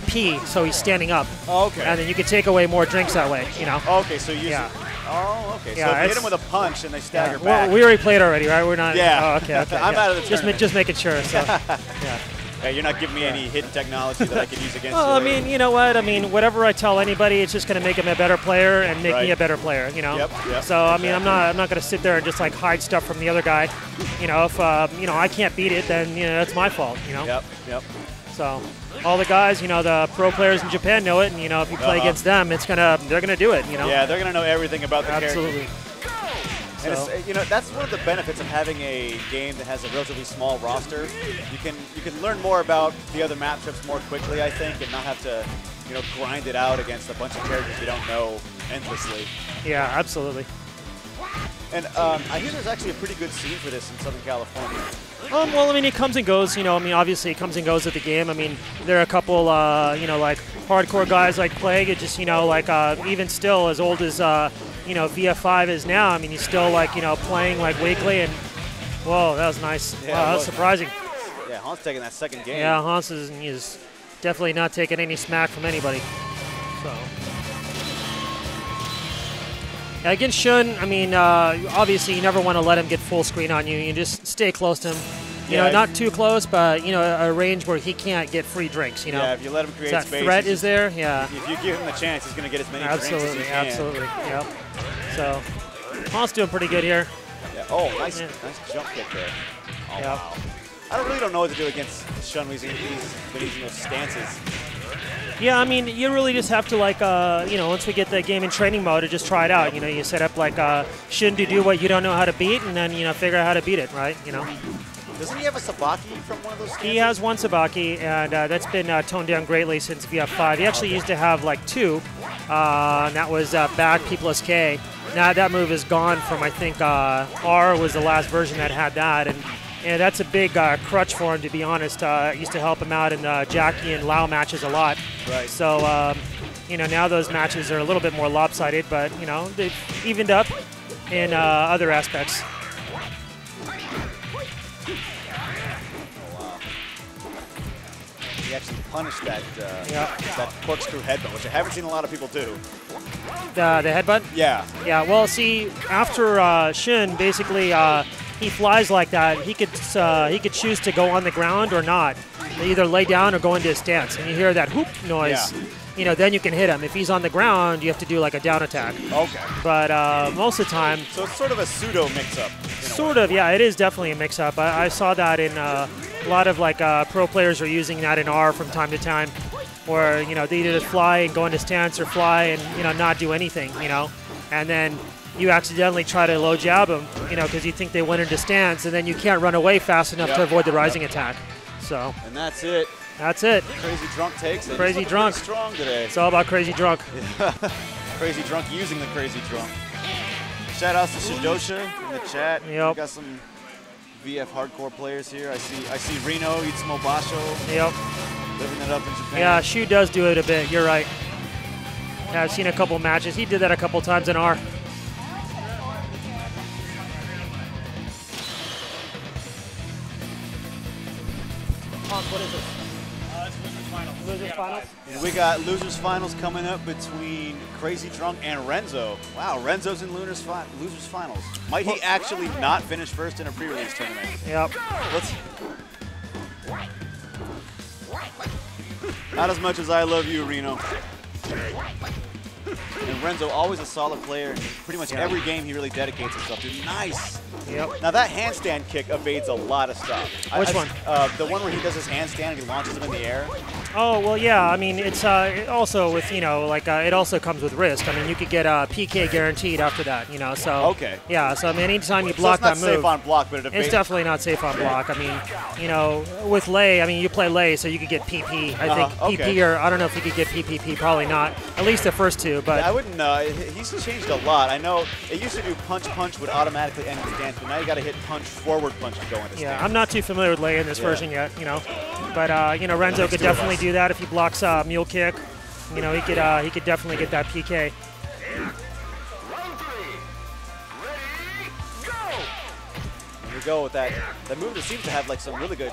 P, so he's standing up. Oh, okay. And then you can take away more drinks that way, Okay, so use it. Oh, okay. Yeah, so if you hit him with a punch and they stagger back. Well, we already played already, right? We're not. Yeah. Oh, okay. I'm out of the tournament. Just making sure. So, yeah, you're not giving me any hidden technology that I could use against you. I mean, you know what? I mean, whatever I tell anybody, it's just going to make him a better player and make me a better player. Yep. So I mean, I'm not going to sit there and just like hide stuff from the other guy. If I can't beat it, then that's my fault. Yep. So all the guys, the pro players in Japan know it, and if you play against them, they're gonna do it. Yeah, they're gonna know everything about the Absolutely. character. And it's, that's one of the benefits of having a game that has a relatively small roster. You can learn more about the other matchups more quickly, I think, and not have to grind it out against a bunch of characters you don't know endlessly. Yeah, absolutely. And I hear there's actually a pretty good scene for this in Southern California. Well, I mean, it comes and goes. Obviously it comes and goes with the game. I mean, there are a couple, like hardcore guys like Plague. It just, even still as old as, VF5 is now. I mean, he's still like, playing like weekly. And whoa, that was nice. Yeah, wow, that was surprising. Yeah, Hans taking that second game. Yeah, Hans is definitely not taking any smack from anybody. So. Against Shun, I mean, obviously you never want to let him get full screen on you. You just stay close to him. Not too close, but, a range where he can't get free drinks, Yeah, if you let him create that space. Threat is there, yeah. If you give him the chance, he's going to get as many drinks as he can. Absolutely, yep. So, Hans doing pretty good here. Yeah. Oh, nice jump kick there. Oh, wow. I really don't know what to do against Shun. He's been using those stances. Yeah, I mean, you really just have to, like, you know, once we get the game in training mode, to just try it out. You know, you set up, like, Shun to do what you don't know how to beat, and then, you know, figure out how to beat it, right? You know. Doesn't he have a sabaki from one of those stances? He has one sabaki, and that's been toned down greatly since VF5. He actually used to have, like, 2, and that was back P plus K. Now that move is gone from, I think, R was the last version that had that, and that's a big crutch for him, to be honest. It used to help him out in Jackie and Lao matches a lot. Right. So, you know, now those matches are a little bit more lopsided, but, you know, they've evened up in other aspects. He actually punished that that corkscrew headbutt, which I haven't seen a lot of people do. The headbutt? Yeah. Yeah, well, see, after Shun, basically, he flies like that. He could choose to go on the ground or not. Either lay down or go into a stance. And you hear that whoop noise. Yeah. You know, then you can hit him. If he's on the ground, you have to do like a down attack. Okay. But most of the time... So it's sort of a pseudo mix-up. Sort of, yeah. It is definitely a mix-up. I saw that in a lot of like pro players are using that in R from time to time, where, you know, they either just fly and go into stance or fly and, you know, not do anything, you know. And then you accidentally try to low jab them, you know, because you think they went into stance, and then you can't run away fast enough to avoid the rising attack. So. And that's it. That's it. Crazy Drunk takes it. Crazy Drunk. Strong today. It's all about Crazy Drunk. Crazy Drunk using the Crazy Drunk. Shout outs to Shidosha in the chat. Yep. We got some VF hardcore players here. I see Reno eats some Obasho. Yep. Living it up in Japan. Yeah, Shu does do it a bit. You're right. Yeah, I've seen a couple matches. He did that a couple times in R. What is this? It's Losers Finals. Losers Finals? And we got Losers Finals coming up between Crazy Drunk and Renzo. Wow, Renzo's in Losers Finals. Might he actually not finish first in a pre-release tournament? Yep. Not as much as I love you, Reno. And Renzo, always a solid player. In pretty much every game he really dedicates himself to. Nice. Yep. Now that handstand kick evades a lot of stuff. Which one? The one where he does his handstand and he launches him in the air. Oh, well, yeah. I mean, it's it also with, you know, like it also comes with risk. I mean, you could get a PK guaranteed after that, you know. So okay. Yeah. So I mean, anytime you block so it's that not move, safe on block, but it's definitely not safe on block. I mean, you know, with Lei, I mean, you play Lei, so you could get PP. I think PP, or I don't know if you could get PPP. Probably not. At least the first two, but yeah, I wouldn't. He's changed a lot. I know it used to do punch would automatically end in stance, but now you got to hit forward punch to go into stance. Yeah, I'm not too familiar with Lei in this version yet, you know. But you know, Renzo could definitely do that if he blocks mule kick. You know, he could definitely get that PK. Here we go with that. That move that seems to have like some really good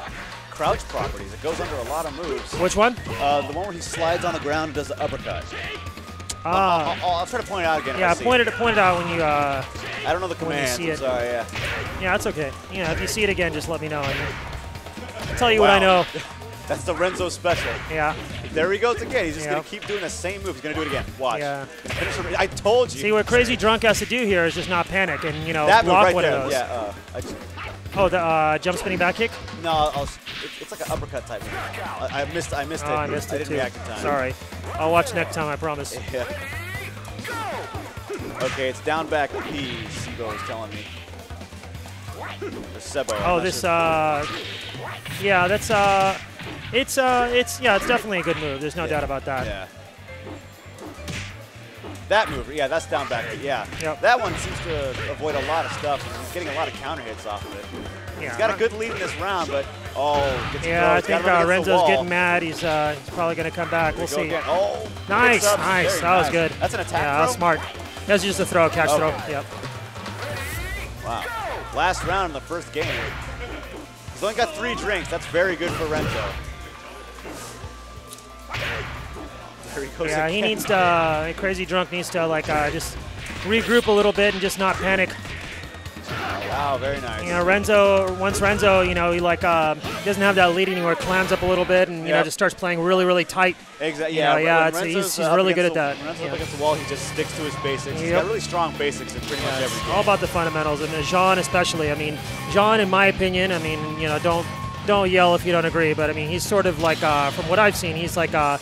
crouch properties. It goes under a lot of moves. Which one? The one where he slides on the ground and does the uppercut. I'll try to point it out again. Yeah, point it out when you. I don't know the command. See it. Sorry, yeah. Yeah, that's okay. You know, if you see it again, just let me know. I'll tell you what I know. That's the Renzo special. Yeah. There he goes again. He's just going to keep doing the same move. He's going to do it again. Watch. Yeah. I told you. See, what Crazy Drunk has to do here is just not panic and, you know, that block move right one there. of those. Yeah. Oh, the jump spinning back kick? No, it's like an uppercut type move. I missed it. I missed it didn't too. react in time. Sorry. I'll watch next time, I promise. Yeah. Okay, it's down back P, Sebo is telling me. Or Sebo. Oh, this, yeah, that's, it's definitely a good move. There's no doubt about that. Yeah. That move, yeah, that's down back. Yeah. Yep. That one seems to avoid a lot of stuff. He's getting a lot of counter hits off of it. Yeah. He's got a good lead in this round, but yeah, I think Renzo's getting mad. He's probably going to come back. We'll see. Oh, nice. That was good. That's an attack. Yeah, that was smart. That's just a throw, catch throw. Yep. Wow. Last round in the first game. He's only got 3 drinks. That's very good for Renzo. There he goes yeah, again. he needs to, Crazy Drunk needs to, like, just regroup a little bit and just not panic. Oh, Wow, very nice. You know, once Renzo, you know, he like doesn't have that lead anymore, clams up a little bit, and you know, just starts playing really, really tight. Exactly. You know, Yeah. He's really good at that. When Renzo's up against the wall, he just sticks to his basics. He's got really strong basics in pretty much every game. All about the fundamentals, and Jean especially. I mean, Jean, in my opinion, I mean, you know, don't yell if you don't agree, but I mean, he's sort of like, from what I've seen, he's like a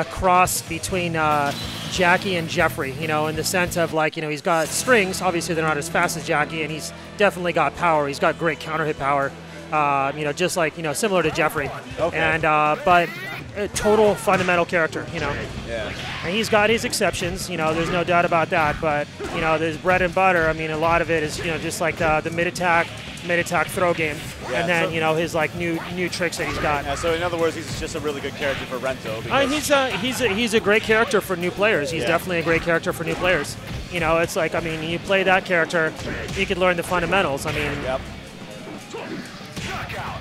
cross between Jackie and Jeffrey, you know, in the sense of like, you know, he's got strings. Obviously, they're not as fast as Jackie, and he's definitely got power. He's got great counter hit power, you know, just like, you know, similar to Jeffrey. Okay. And but a total fundamental character, you know. Yeah. And he's got his exceptions, you know, there's no doubt about that. But, you know, there's bread and butter. I mean, a lot of it is, you know, just like the mid attack throw game. Yeah, and then, so you know, his like new tricks that he's got. Yeah, so in other words, he's just a really good character for Renzo. He's a great character for new players. He's definitely a great character for new players. You know, it's like, I mean, you play that character, you can learn the fundamentals. I mean,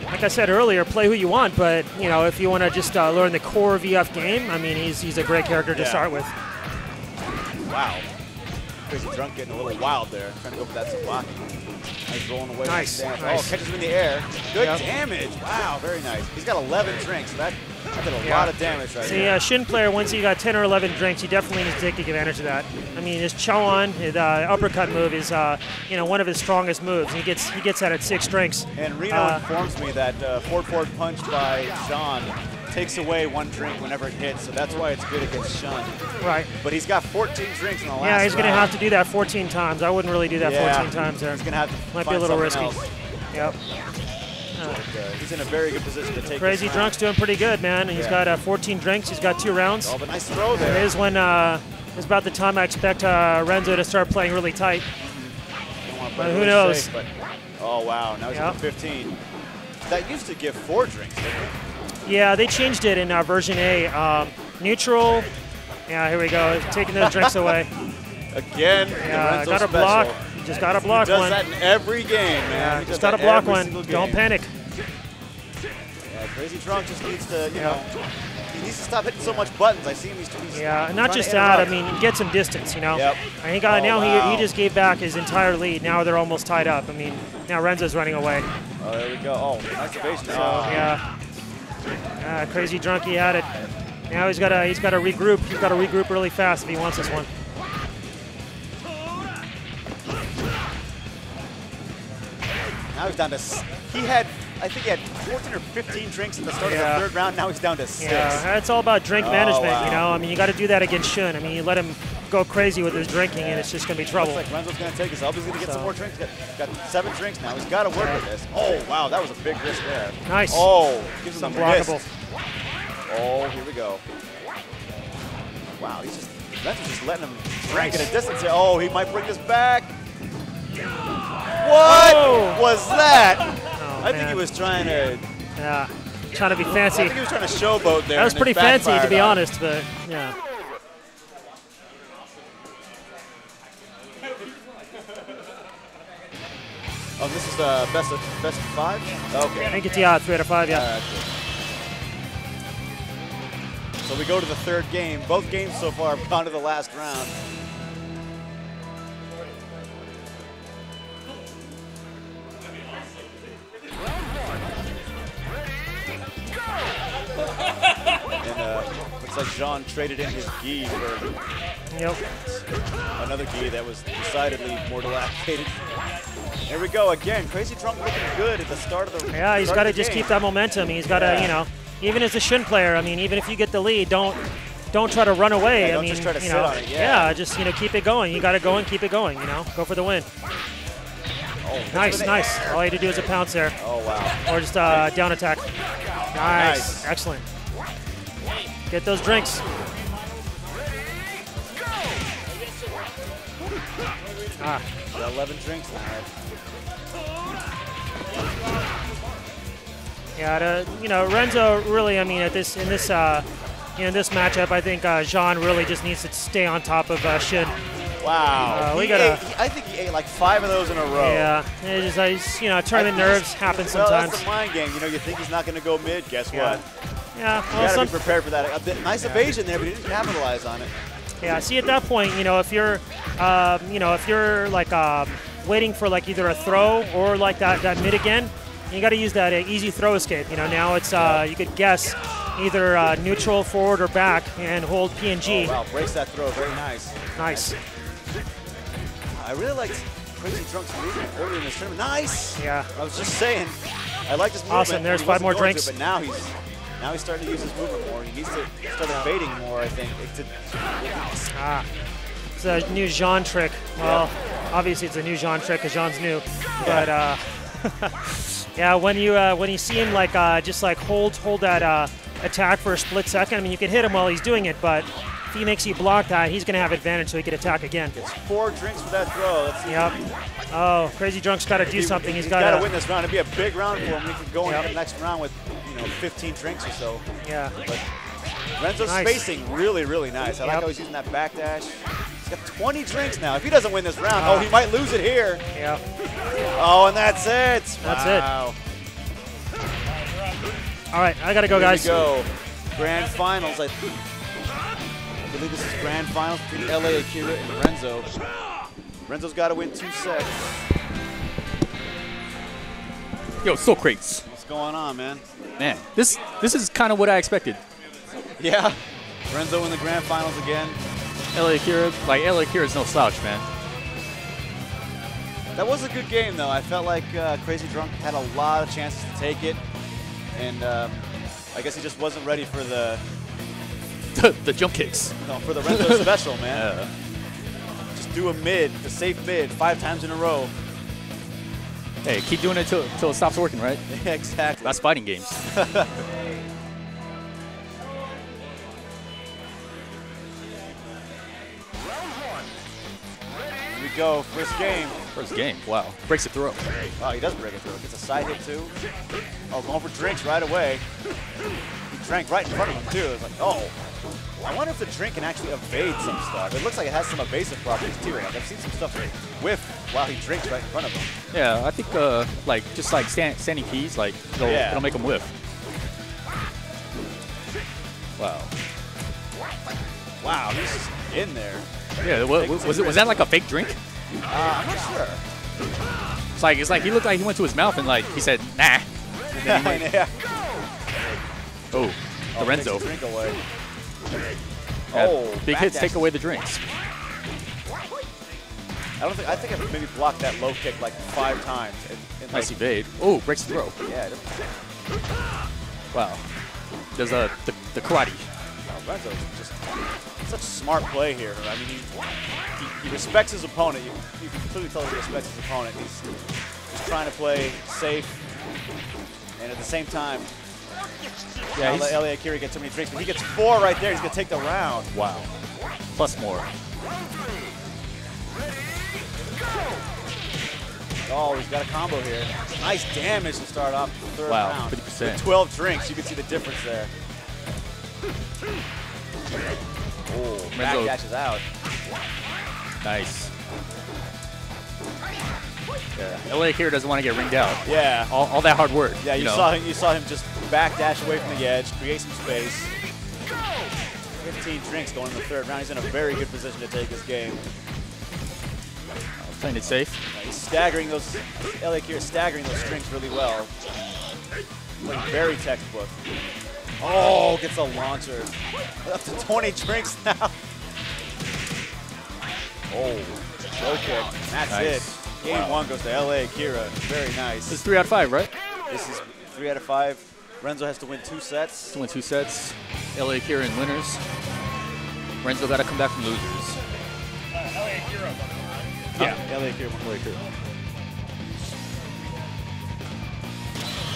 like I said earlier, play who you want, but, you know, if you want to just learn the core VF game, I mean, he's a great character to start with. Wow. Crazy Drunk getting a little wild there, trying to go for that Tsubaki. Nice rolling away. Nice. Oh, catches him in the air. Good damage. Wow, very nice. He's got 11 drinks. That did a lot of damage right there. See, Shun player, once you got 10 or 11 drinks, you definitely need to take advantage of that. I mean, his Chowan, his uppercut move is, you know, one of his strongest moves. He gets that at 6 drinks. And Reno informs me that forward punch by Shun takes away 1 drink whenever it hits, so that's why it's good against Shun. Right. But he's got 14 drinks in the last Yeah, he's going to round. have to do that 14 times. I wouldn't really do that 14 times there. He's going to have to Might be find a little risky. else. Yep. But, he's in a very good position to take Crazy this Drunk's doing pretty good, man. He's got 14 drinks. He's got 2 rounds. Oh, but nice throw there. It is when it's about the time I expect Renzo to start playing really tight. But who knows? Safe, but, oh, wow. Now he's at 15. That used to give 4 drinks, didn't it? Yeah, they changed it in version A. Neutral. Yeah, here we go. Taking those drinks away. Again, yeah, got a block. You just got to block he does one. that in every game, man. Yeah, just got to block one. Don't panic. Yeah, Crazy Drunk just needs to, you know, he needs to stop hitting so much buttons. I see him. He's yeah, not just that. I mean, get some distance, you know. Yep. And he got he just gave back his entire lead. Now they're almost tied up. I mean, now Renzo's running away. Oh, there we go. Oh, nice evasion. So yeah, Crazy Drunk, he had it. Now he's got to regroup. He's got to regroup really fast if he wants this one. Now he's down to. I think he had 14 or 15 drinks at the start of the 3rd round. Now he's down to 6. Yeah, it's all about drink management, you know. I mean, you got to do that against Shun. I mean, you let him go crazy with his drinking, and it's just going to be trouble. Looks like Renzo's going to take his up. He's going to get some more drinks. He's got 7 drinks now. He's got to work with this. Oh, wow, that was a big risk there. Nice. Oh, gives him unblockable. Oh, here we go. Wow, Renzo's just letting him crank at a distance here. Oh, he might bring this back. What was that? Oh, I think he was trying to. Yeah, trying to be fancy. I think he was trying to showboat there. That was pretty fancy, to be honest, but yeah. Oh, this is the best of 5? Okay. I think it's 3 out of 5, yeah. So we go to the 3rd game. Both games so far have gone to the last round. And looks like Jean traded in his gi for another gi that was decidedly more dilapidated. Here we go again. Crazy Drunk looking good at the start of the Yeah, he's got to just keep that momentum. He's got to, you know, even as a Shun player, I mean, even if you get the lead, don't try to run away. Yeah, I mean, just try to you sit know, on it. Yeah, just, you know, keep it going. You got to go and keep it going, you know. Go for the win. Oh, nice. All you had to do is a pounce there. Oh, wow. Or just down attack. Nice. Excellent. Get those drinks. Got 11 drinks now. Yeah, you know, Renzo really, I mean, in this matchup, I think Jean really just needs to stay on top of Shun. Wow. I think he ate like 5 of those in a row. Yeah, it just, you know, tournament nerves happen sometimes. That's the mind game. You know, you think he's not going to go mid. Guess what? Yeah. You got to be prepared for that. Nice evasion there, but he didn't capitalize on it. Yeah. See, at that point, you know, if you're like waiting for like either a throw or like that mid again. You got to use that easy throw escape. You know, now it's you could guess either neutral, forward, or back, and hold P and G. Oh, wow, breaks that throw, very nice. Nice. I really liked Crazy Drunk's movement earlier in this tournament. Nice. Yeah. I was just saying, I like this movement. Awesome. There's He 5 wasn't more going to, drinks. but now he's starting to use his movement more. He needs to start evading more, I think. It's a new Jean trick. Well, obviously it's a new Jean trick because Jean's new. But yeah, when you see him like just like hold that attack for a split second, I mean you can hit him while he's doing it, but if he makes you block that, he's gonna have advantage, so he can attack again. Gets 4 drinks for that throw. Yep. Oh, Crazy Drunk's got to do something. He's got to win this round. It'd be a big round for him. We could go into the next round with 15 drinks or so. Yeah. But Renzo's spacing really, really nice. I like how he's using that backdash. He's got 20 drinks now. If he doesn't win this round, he might lose it here. Yeah. Oh, and that's it. That's wow. it. All right, I got to go, guys. Here we go. Grand Finals. I believe this is Grand Finals between LA Akira and Renzo. Renzo's got to win 2 sets. Yo, so crates. What's going on, man? Man, this is kind of what I expected. Yeah. Renzo in the Grand Finals again. LA Akira, like LA Akira is no slouch, man. That was a good game, though. I felt like Crazy Drunk had a lot of chances to take it, and I guess he just wasn't ready for the jump kicks. No, for the Renzo special, man. Just do a mid, the safe mid, 5 times in a row. Hey, keep doing it till it stops working, right? Yeah, exactly. That's fighting games. Here we go, first game. First game, wow. Breaks the throw. Wow, he does break a throw. Gets a side hit, too. Oh, going for drinks right away. He drank right in front of him, too. It's like, oh. I wonder if the drink can actually evade some stuff. It looks like it has some evasive properties, too. Like, I've seen some stuff whiff while he drinks right in front of him. Yeah, I think just like standing keys, like it'll make him whiff. Wow. Wow, he's just in there. Yeah, was that like a fake drink? I'm not sure. It's like he looked like he went to his mouth and like he said nah. Yeah. Oh, the Renzo. Drink away. Big hits take away the drinks. I think I maybe blocked that low kick like 5 times. And Nice evade. Oh, breaks the throw. Yeah. Wow. There's the karate. Wow, Renzo's just such smart play here. I mean, he respects his opponent. You can clearly tell he respects his opponent. He's just trying to play safe, and at the same time, LA Akira gets so many drinks, but he gets 4 right there. He's gonna take the round. Wow. Plus more. Oh, he's got a combo here. Nice damage to start off the 3rd wow, round. 50%. With 12 drinks, you can see the difference there. Oh, backdash is out. Nice. Yeah. LA Akira doesn't want to get ringed out. Yeah. All that hard work. Yeah, you saw him just backdash away from the edge, create some space. 15 drinks going in the 3rd round. He's in a very good position to take this game. Playing it safe. He's staggering those, LA Akira staggering those strings really well. Playing very textbook. Oh, gets a launcher. Up to 20 drinks now. Oh, low kick. That's it. Game 1 goes to LA Akira. Very nice. This is 3 out of 5, right? This is 3 out of 5. Renzo has to win 2 sets. To win 2 sets. LA Akira in winners. Renzo got to come back from losers. LA Akira. Yeah, LA Akira.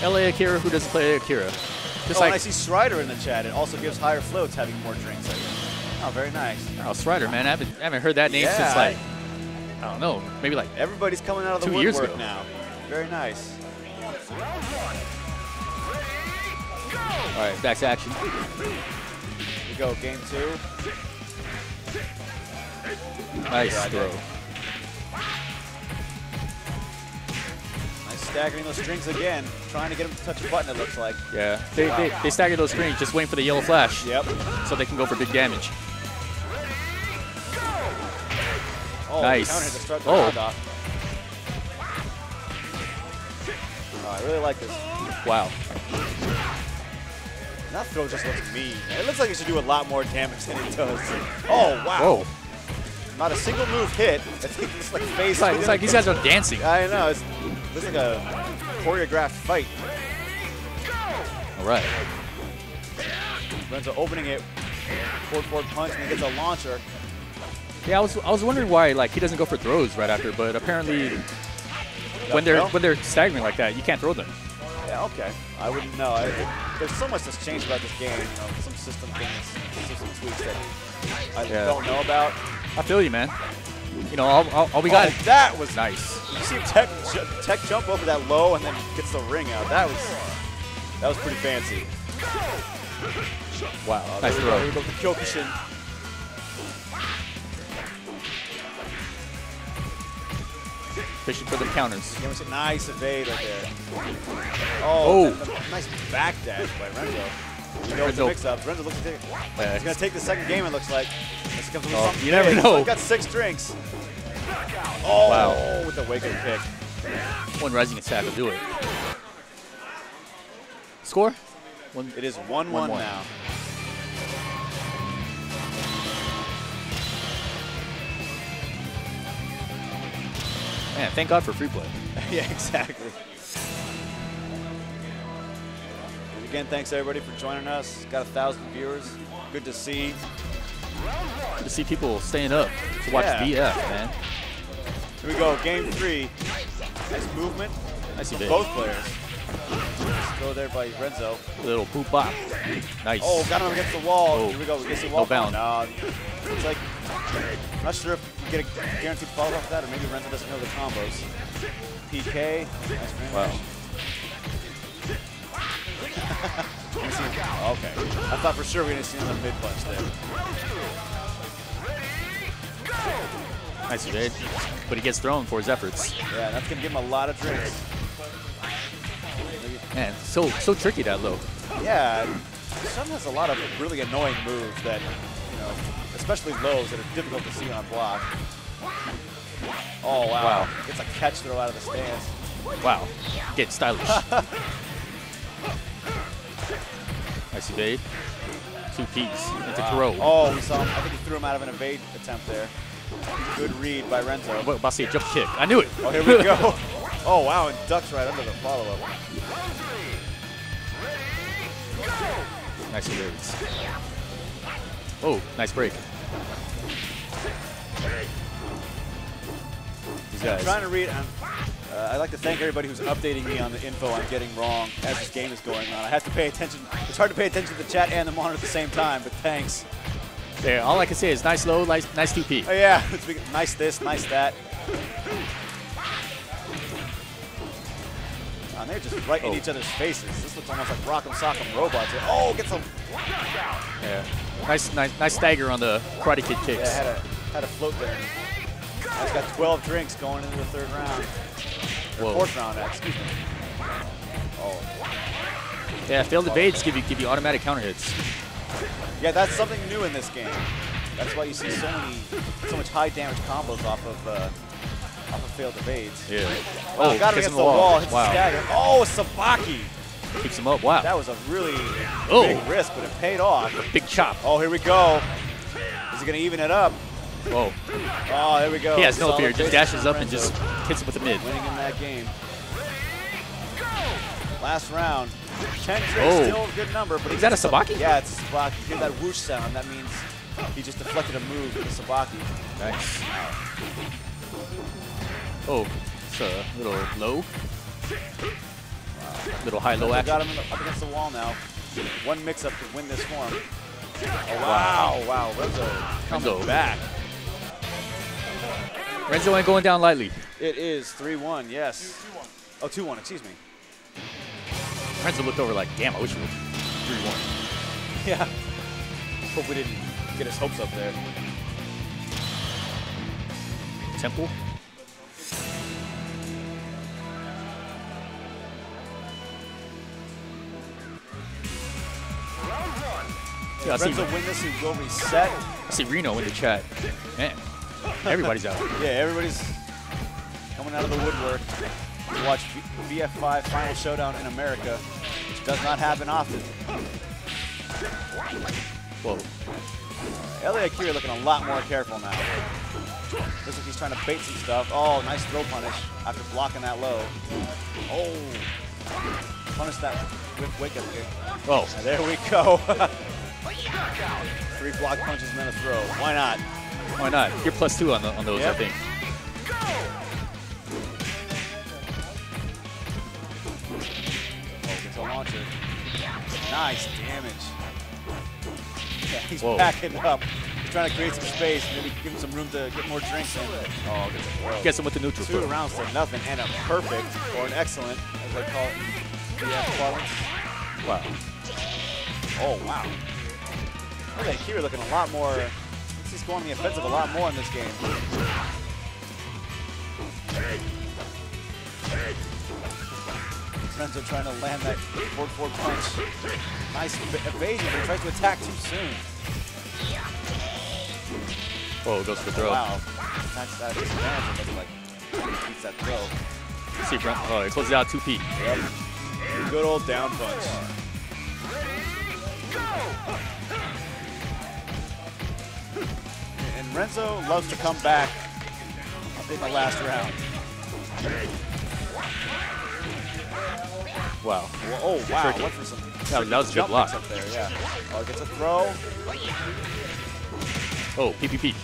LA Akira, who doesn't play Akira? Just and I see Strider in the chat. It also gives higher floats having more drinks. Oh, very nice. Oh, Strider, man. I haven't heard that name since like, I don't know, maybe like everybody's coming out of the 2 years woodwork ago. now. Very nice. All right, back to action. Here we go, game 2. Nice throw. Nice staggering those strings again. Trying to get him to touch a button, it looks like. Yeah, they stagger those strings, just waiting for the yellow flash. Yep. So they can go for big damage. Oh, nice. counter hit to start the round off. Oh, I really like this. Wow. That throw just looks mean. It looks like it should do a lot more damage than it does. Oh, wow. Whoa. Not a single move hit. It's like face. It's like these guys are dancing. I know. It looks like a choreographed fight. All right. Renzo opening it. Forward punch, and he gets a launcher. Yeah, I was wondering why like he doesn't go for throws right after, but apparently when they're staggering like that, you can't throw them. Yeah, okay. I wouldn't know. There's so much that's changed about this game. You know, some system things, system tweaks that I don't know about. I feel you, man. You know, all we got. That was nice. You see Tech jump over that low and then gets the ring out. That was pretty fancy. Wow. Nice throw. Here we go with the Kyokushin. Fishing for the counters. Nice evade right there. Oh, nice back dash by Renzo. You know the mix-up. Renzo looks like he's going to take the second game, it looks like. You never know. He's got 6 drinks. Oh, wow. With the Waker kick. One rising attack will do it. Score? It is 1-1 now. Man, thank God for free play. Yeah, exactly. And again, thanks everybody for joining us. Got 1,000 viewers. Good to see. Good to see people staying up to watch VF, man. Here we go, game 3. Nice movement. Nice from both players. Go there by Renzo. Little boop bop. Nice. Oh, got him against the wall. Oh. Here we go. We get the wall. No bound. No, it's like, I'm not sure if you get a guaranteed follow off that, or maybe Renzo doesn't know the combos. PK. Nice ring. Wow. Okay. I thought for sure we didn't see him on the mid punch there. Nice evade. But he gets thrown for his efforts. Yeah, that's going to give him a lot of drinks. Man, so tricky that low. Yeah, Shun has a lot of really annoying moves that, you know, especially lows that are difficult to see on block. Oh, wow. Gets a catch throw out of the stance. Wow. Get stylish. Nice evade. 2 Ps into throw. Oh, we saw him. I think he threw him out of an evade attempt there. Good read by Renzo. What about to say jump kick? I knew it. Oh, here we go. Oh, wow, and ducks right under the follow-up. Nice evades. Oh, nice break. These guys. I'm trying to read. I'd like to thank everybody who's updating me on the info I'm getting wrong as this game is going on. I have to pay attention. It's hard to pay attention to the chat and the monitor at the same time, but thanks. Yeah, all I can say is nice low, nice 2P. Oh, yeah, nice this, nice that. And they're just right in each other's faces. This looks almost like Rock'em Sock'em robots. Oh, gets a... Yeah, nice stagger on the Karate Kid kicks. Yeah, had a float there. Now he's got 12 drinks going into the 3rd round. Or 4th round, excuse me. Oh. Yeah, failed evades give you automatic counter hits. Yeah, that's something new in this game. That's why you see so much high damage combos off of failed evades. Yeah. Oh, got him against the wall. Hits the stagger. Oh, Sabaki. Keeps him up. Wow. That was a really big risk, but it paid off. Big chop. Oh, here we go. Is he going to even it up? Whoa. Oh, there we go. He has no fear. Just dashes up and just hits him with the mid. Winning in that game. Last round. 10 drinks, still a good number. But is that a Sabaki? Yeah, it's a Sabaki. You hear that whoosh sound. That means he just deflected a move with a Sabaki. Nice. Oh, it's a little low. Wow. Little high-low action. Got him up against the wall now. One mix-up to win this form. Oh, wow. Wow. Renzo coming back. Renzo ain't going down lightly. It is 3-1, yes. Oh, 2-1, excuse me. Renzo looked over like, damn, I wish it was 3-1. Yeah. Hope we didn't get his hopes up there. Temple. Yeah, Renzo win this, he will reset. I see Reno in the chat. Man, everybody's out. Yeah, everybody's coming out of the woodwork. to watch VF5 Final Showdown in America, which does not happen often. Whoa. LA Akira looking a lot more careful now. Looks like he's trying to bait some stuff. Oh, nice throw punish after blocking that low. Oh, punish that with wake up kick. Oh. And there we go. 3 block punches and then a throw. Why not? Why not? You're +2 on those, Yep. I think. Oh, gets a launcher. Nice damage. Yeah, he's Whoa. backing up. He's trying to create some space, maybe give him some room to get more drinks in. Oh, gets a throw. Gets him with the neutral 2 foot. rounds to nothing and a perfect, or an excellent, as they call it in VF parlance. Wow. Oh, wow. Look at Akira looking a lot more, he's going on the offensive a lot more in this game. Renzo trying to land that forward punch. Nice evasion, but he tries to attack too soon. Oh, goes for the throw. Wow. Attacks that disadvantage, it looks like he beats that throw. See, Brent. Oh, he closes out 2P. Yep. Good old down punch. And Renzo loves to come back in the last round. Wow. Oh, wow. Tricky. Went for some That was a good jump block. mix up there, yeah. Oh, gets a throw. Oh, PPP.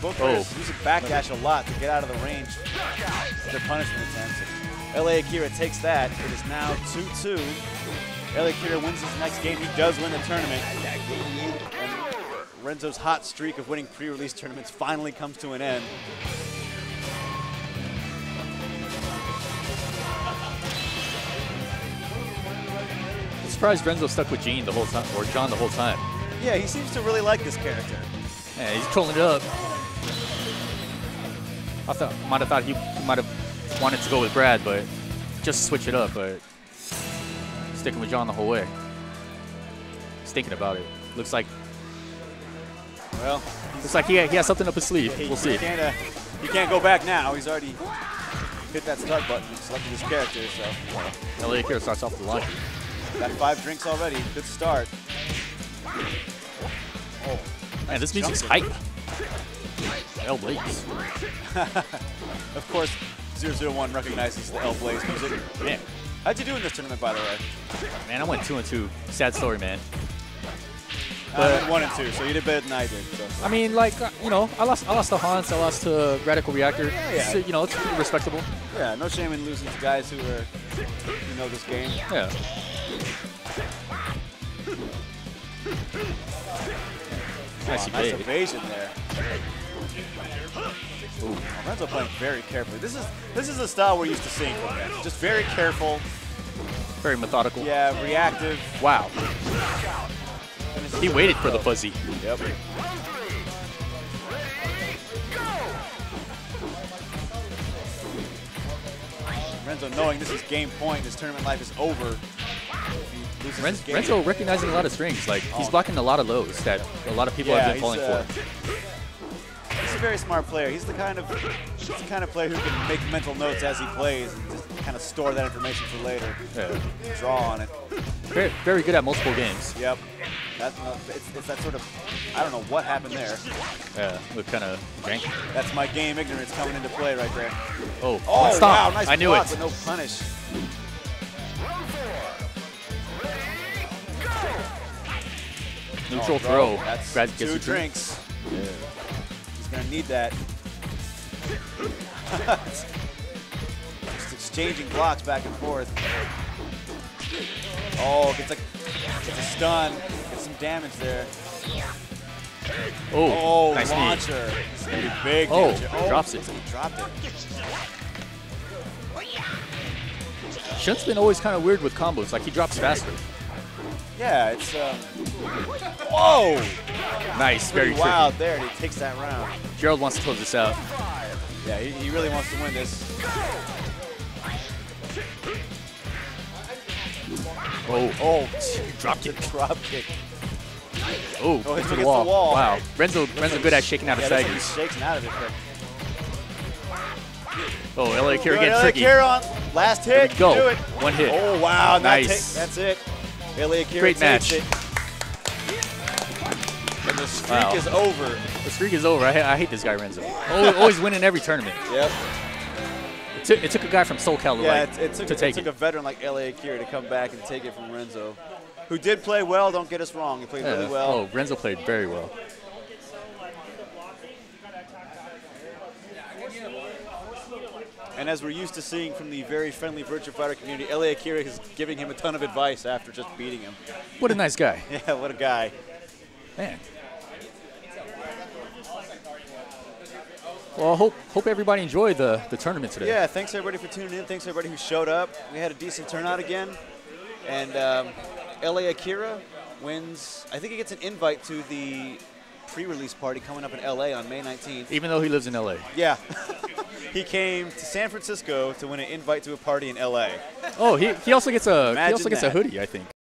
Both players use a backdash a lot to get out of the range of their punishment attempts. LA Akira takes that. It is now 2-2. LA Akira wins his next game. He does win the tournament. And Renzo's hot streak of winning pre-release tournaments finally comes to an end. I'm surprised Renzo stuck with Gene the whole time, or John the whole time. Yeah, he seems to really like this character. Yeah, he's trolling it up. I might have thought he might have wanted to go with Brad, but just switch it up, but sticking with John the whole way. He's thinking about it. Looks like he has something up his sleeve. We'll see. He can't go back now. He's already hit that start button and selected his character, so. LA Akira starts off the line. Got 5 drinks already. Good start. Oh, Man, this music's hype. L Blaze. Of course, 001 recognizes the L Blaze music. Man. How'd you do in this tournament, by the way? Man, I went 2-2. Sad story, man. I went 1 and 2, so you did better than I did. So. I mean, like, you know, I lost to Hans, I lost to Radical Reactor. Yeah. So, you know, it's pretty respectable. Yeah, no shame in losing to guys who know this game. Yeah. Nice evasion there. Ooh. Renzo playing very carefully. This is the style we're used to seeing from him. Just very careful. Very methodical. Yeah, reactive. Wow. He waited for the fuzzy. Yep. Renzo knowing this is game point, his tournament life is over. Renzo recognizing a lot of strings. Like, he's blocking a lot of lows that a lot of people have been falling for. He's a very smart player. He's the kind of player who can make mental notes as he plays and just kind of store that information for later. Yeah. Draw on it. Very, very good at multiple games. Yep. It's that sort of, I don't know what happened there. Yeah, look kind of janky. That's my game ignorance coming into play right there. Oh, wow, nice I knew block it. with no punish. Neutral throw. That's Brad gets 2 drinks. Yeah. He's going to need that. Just exchanging blocks back and forth. Oh, gets a stun. Gets some damage there. Oh, nice launcher. This is going to be big. Oh, damage. drops it. He dropped it. Shun's been always kind of weird with combos. Like, he drops faster. Yeah, it's whoa! Nice, very tricky. Wild there, and he takes that round. Gerald wants to close this out. Yeah, he really wants to win this. Oh, drop kick. Drop kick. Oh, hits to the the wall. wall. Wow, Renzo good at shaking out of Yeah, staggers. he's shaking out of it quick. Oh, LA Akira Good, getting LA tricky. Akira on last There hit. we go. Do it. One hit. Oh, wow. Nice. That's it. LA Akira Great takes match. it. And the streak Wow. is over. The streak is over. I hate this guy, Renzo. Always winning every tournament. Yep. It took a guy from SoCal Yeah, to, it took a veteran like LA Akira to come back and take it from Renzo, who did play well. Don't get us wrong. He played really well. Oh, Renzo played very well. And as we're used to seeing from the very friendly Virtua Fighter community, LA Akira is giving him a ton of advice after just beating him. What a nice guy. Yeah, what a guy. Man. Well, hope everybody enjoyed the tournament today. Yeah, thanks everybody for tuning in. Thanks everybody who showed up. We had a decent turnout again. And LA Akira wins. I think he gets an invite to the pre-release party coming up in LA on May 19th. Even though he lives in LA. Yeah. He came to San Francisco to win an invite to a party in LA. Oh, he also gets a Imagine hoodie, I think.